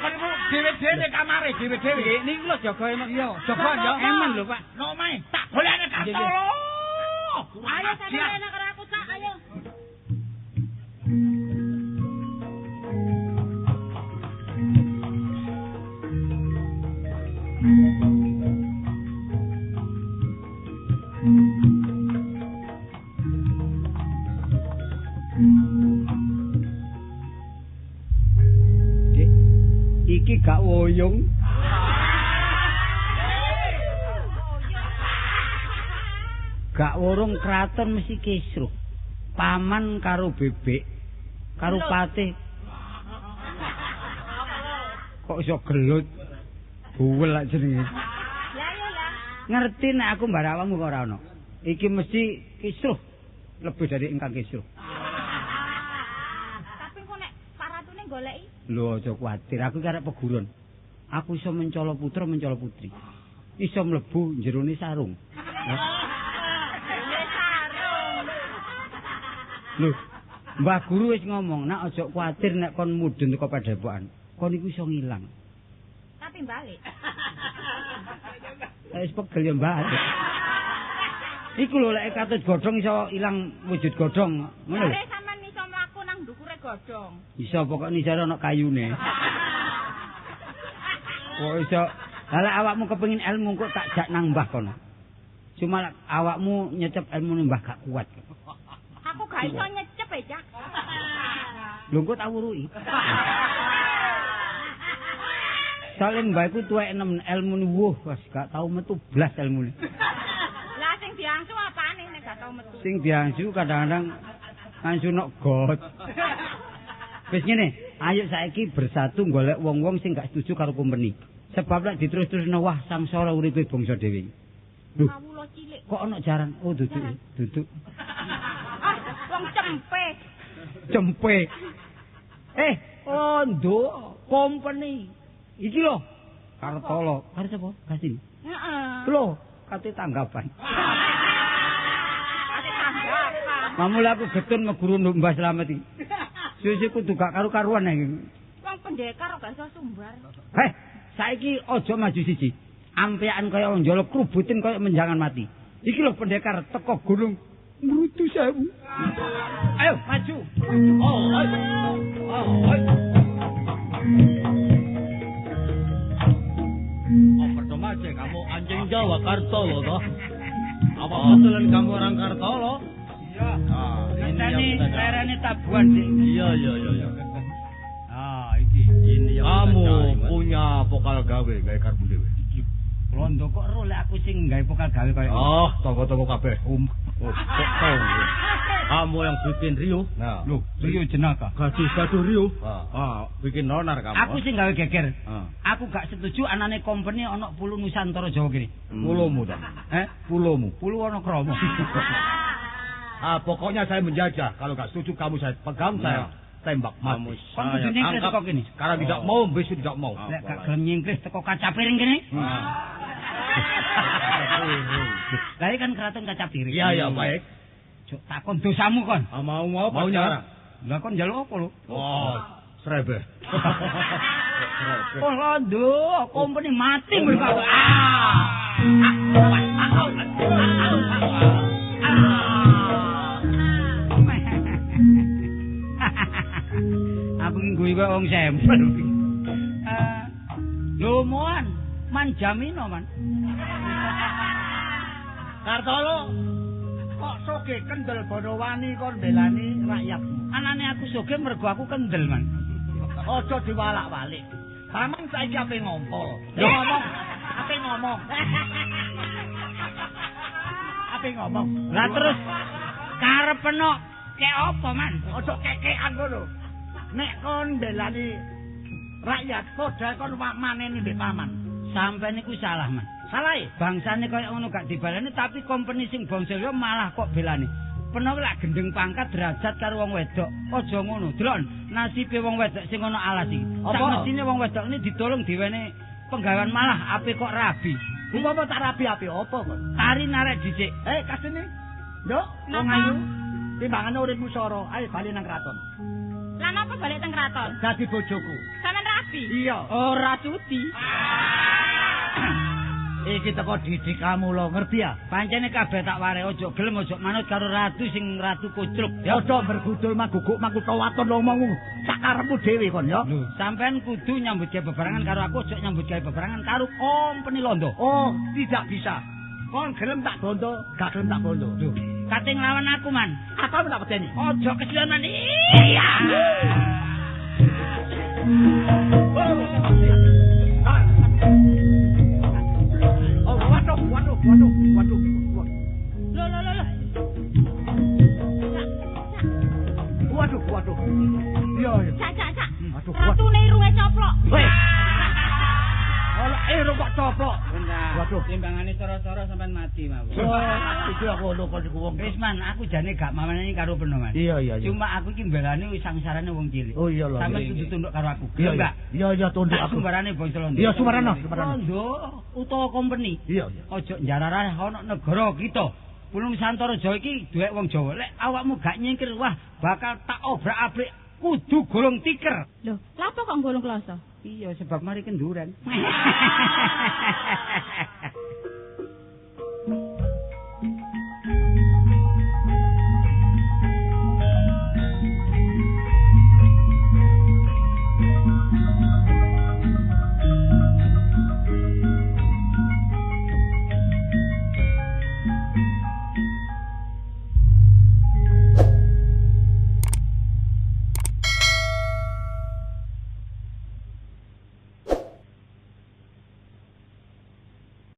Speaker 5: Kan iku dhewe-dhewe kamare, dhewe-dhewe.
Speaker 3: Nggih, niku lho jaga emang.
Speaker 5: Iya, jaga ya.
Speaker 3: Eman lho, Pak.
Speaker 5: No main, tak golekne Kartolo.
Speaker 8: Ayo sampeyan karo aku tak ayo.
Speaker 3: Iki gak woyong. Gak worong kraton mesti kisruh. Paman karo bebek karo patih. Kok iso gelut? Buwel lak jenenge.
Speaker 8: Lah yo lah.
Speaker 3: Ngerti nek aku mbarek awakmu kok ora ono. Iki mesti kisruh. Lebih dari ingkang kisruh.
Speaker 7: Tapi kok nek Pak Ratune goleki?
Speaker 3: Lho aja kuwatir, aku iki arek peguron. Aku iso mencolo putra, mencolo putri. Iso mlebu jerone sarung. Lho, Mbah Guru wis ngomong, nak aja kuwatir nek kon mudhun teko padepokan. Kon iku iso ngilang.
Speaker 7: Tapi balik.
Speaker 3: Wis pegel ya, Mbah. Iku lho lek katut godhong iso ilang wujud godhong, ngono lho.
Speaker 7: Lha sampean iso mlaku nang ndukure godhong.
Speaker 3: Iso pokok nisare ana kayune. Kok iso lek awakmu kepengin ilmu kok tak jak nang Mbah kono. Cuma lek awakmu nyecep ilmune Mbah gak kuat.
Speaker 7: Aku gak iso nyecep e, Cak.
Speaker 3: Lho kok tak wuruki. Saling Mbah iku tuwek enem ilmune wuh, wis gak tau metu blas ilmune.
Speaker 7: Lah sing diangsu apane nek gak tau metu?
Speaker 3: Sing diangsu kadang-kadang angsu nok got. Wis ngene, ayo saiki bersatu golek wong-wong sing gak setuju karo company. Sebab lek diterus-terusno wah sangsara uripe bangsa dhewe. Lho,
Speaker 7: Kawula cilik.
Speaker 3: kok ana jaran? Oh, duduk.
Speaker 7: Ah, wong cempe.
Speaker 3: Cempe. Ondo company. Iki lho. Kartolo. Karo sapa? Kasih.
Speaker 7: Heeh.
Speaker 3: Lho, kate tanggapan.
Speaker 7: Ate tanggapan.
Speaker 3: Mamule aku getun meguru Mbah Slamet iki. Sisi kudu gak karu-karuan iki.
Speaker 7: Wong pendekar gak iso sumbar.
Speaker 3: Saiki aja maju siji. Ampekan kaya wong njolok krubutin kaya menjangan mati. Iki lho pendekar teko gunung Mrutu Sewu. Ayo maju.
Speaker 2: Pertama aja kamu anjing Jawa Kartolo toh? Apa betulan kamu orang Kartolo?
Speaker 3: Iya. Ini lerene tabuhan sih.
Speaker 2: Iya.
Speaker 3: Ini yang
Speaker 1: Kamu punya vokal gawe karbu dhewe.
Speaker 3: Londo kok ro lek aku sing gawe vokal gawe kaya.
Speaker 1: Oh, toko-toko kabeh.
Speaker 2: kok tahu. Kamu yang bikin Rio.
Speaker 1: Nah,
Speaker 3: Loh, Rio jenaka.
Speaker 2: Gaduh Rio. Bikin nonar kamu.
Speaker 3: Aku sing gawe geger. Aku gak setuju anane company ana Pulau Nusantara Jawa kene.
Speaker 1: pulomu ta. Pulomu.
Speaker 3: Pulau ana kromo.
Speaker 1: Pokoknya saya menjajah. Kalau gak setuju kamu saya pegang, saya tembak mati.
Speaker 3: Kon kudu nyingkris teko kene.
Speaker 1: Sekarang tidak mau, besok tidak mau.
Speaker 3: Lek gak gelem nyingkris teko kaca piring kene. Lah iki kan keraton kaca piring.
Speaker 1: Iya, baik.
Speaker 3: Cuk takon dosamu kon.
Speaker 2: Mau apa
Speaker 1: Maunya?
Speaker 2: sekarang?
Speaker 3: Lah kon njaluk apa lho?
Speaker 1: Oh, srebeh.
Speaker 3: Oh, londo, company mati mereka. Aku ngguyu kok wong sempel. Lho moan, man jamino man.
Speaker 5: Kartolo, kok soge kendel bodo wani kon belani rakyatmu.
Speaker 3: Anane aku soge mergo aku kendel man.
Speaker 5: Ojo diwalak-walik. Paman saiki ape ngompol. Ngomong. Ape ngomong.
Speaker 3: Lah terus karepno kek apa man?
Speaker 5: Ojo kekekan ngono. Nek kon belani rakyat padha kon maneni mbek paman.
Speaker 3: Sampai niku salah man.
Speaker 5: Salah e.
Speaker 3: Bangsane kaya ngono gak dibaleni tapi company sing bangsa liya malah kok belani. Peno lak gendeng pangkat derajat karo wong wedok. Aja ngono. Delok nasibe wong wedok sing ana alas iki. Sak mesine wong wedok ini ditolong diwene penggawean malah ape kok rabi.
Speaker 5: Apa tak rabi ape apa kok?
Speaker 3: Tari narek dhisik.
Speaker 5: Kasene. Nduk, wong ayu. Timbangane uripmu soro, ayo bali nang kraton.
Speaker 7: Lah napa balik teng kraton?
Speaker 5: Dadi bojoku.
Speaker 7: Sampeyan rabi?
Speaker 5: Iya.
Speaker 7: Ora sudi.
Speaker 5: Iki teko didik kamu lho, ngerti ya?
Speaker 3: Pancene kabeh tak ware ojo gelem ojo manut karo ratu sing ratu kucluk.
Speaker 5: Ya ojo bergudul maguguk makuta waton ngomongmu. Sak karepmu dhewe kon ya.
Speaker 3: Lho, sampean kudu nyambut gawe bebarengan karo aku, ojo nyambut gawe bebarengan karo company Londo.
Speaker 5: Oh, tidak bisa. Kon gelem tak bondo, gak gelem tak bondo.
Speaker 3: Lho, kate nglawan aku man.
Speaker 5: Apa tak pedeni?
Speaker 3: Ojo kesilan man. Iya.
Speaker 5: Waduh.
Speaker 7: Loh.
Speaker 5: Waduh. Iya.
Speaker 7: Cak.
Speaker 5: Aduh,
Speaker 7: Ratune irunge coplok.
Speaker 5: Weh. Ora irung kok coplok.
Speaker 6: Waduh, timbangane sora-sora sampean mati mawon.
Speaker 5: Iki aku ngono kok iku wong.
Speaker 3: Wis man, aku jane gak mamane karo peno man.
Speaker 5: Iya.
Speaker 3: Cuma aku iki mbalani wis sangsarane wong cilik.
Speaker 5: Oh iya lho.
Speaker 3: Sampeyan kudu tunduk karo aku.
Speaker 5: Iya, tunduk aku.
Speaker 3: Sumbarane bangsa Londo.
Speaker 5: Iya, Sumarana.
Speaker 3: Londo utawa company.
Speaker 5: Iya.
Speaker 3: Ojo njararane ana negara kita. Pulau Nusantara Jawa iki duwek wong Jawa. Lek awakmu gak nyingkir, wah bakal tak obrak-abrik. Kudu golong tiker.
Speaker 7: Lho, lha apa kok golong kloso?
Speaker 3: Iya, sebab mari kenduran.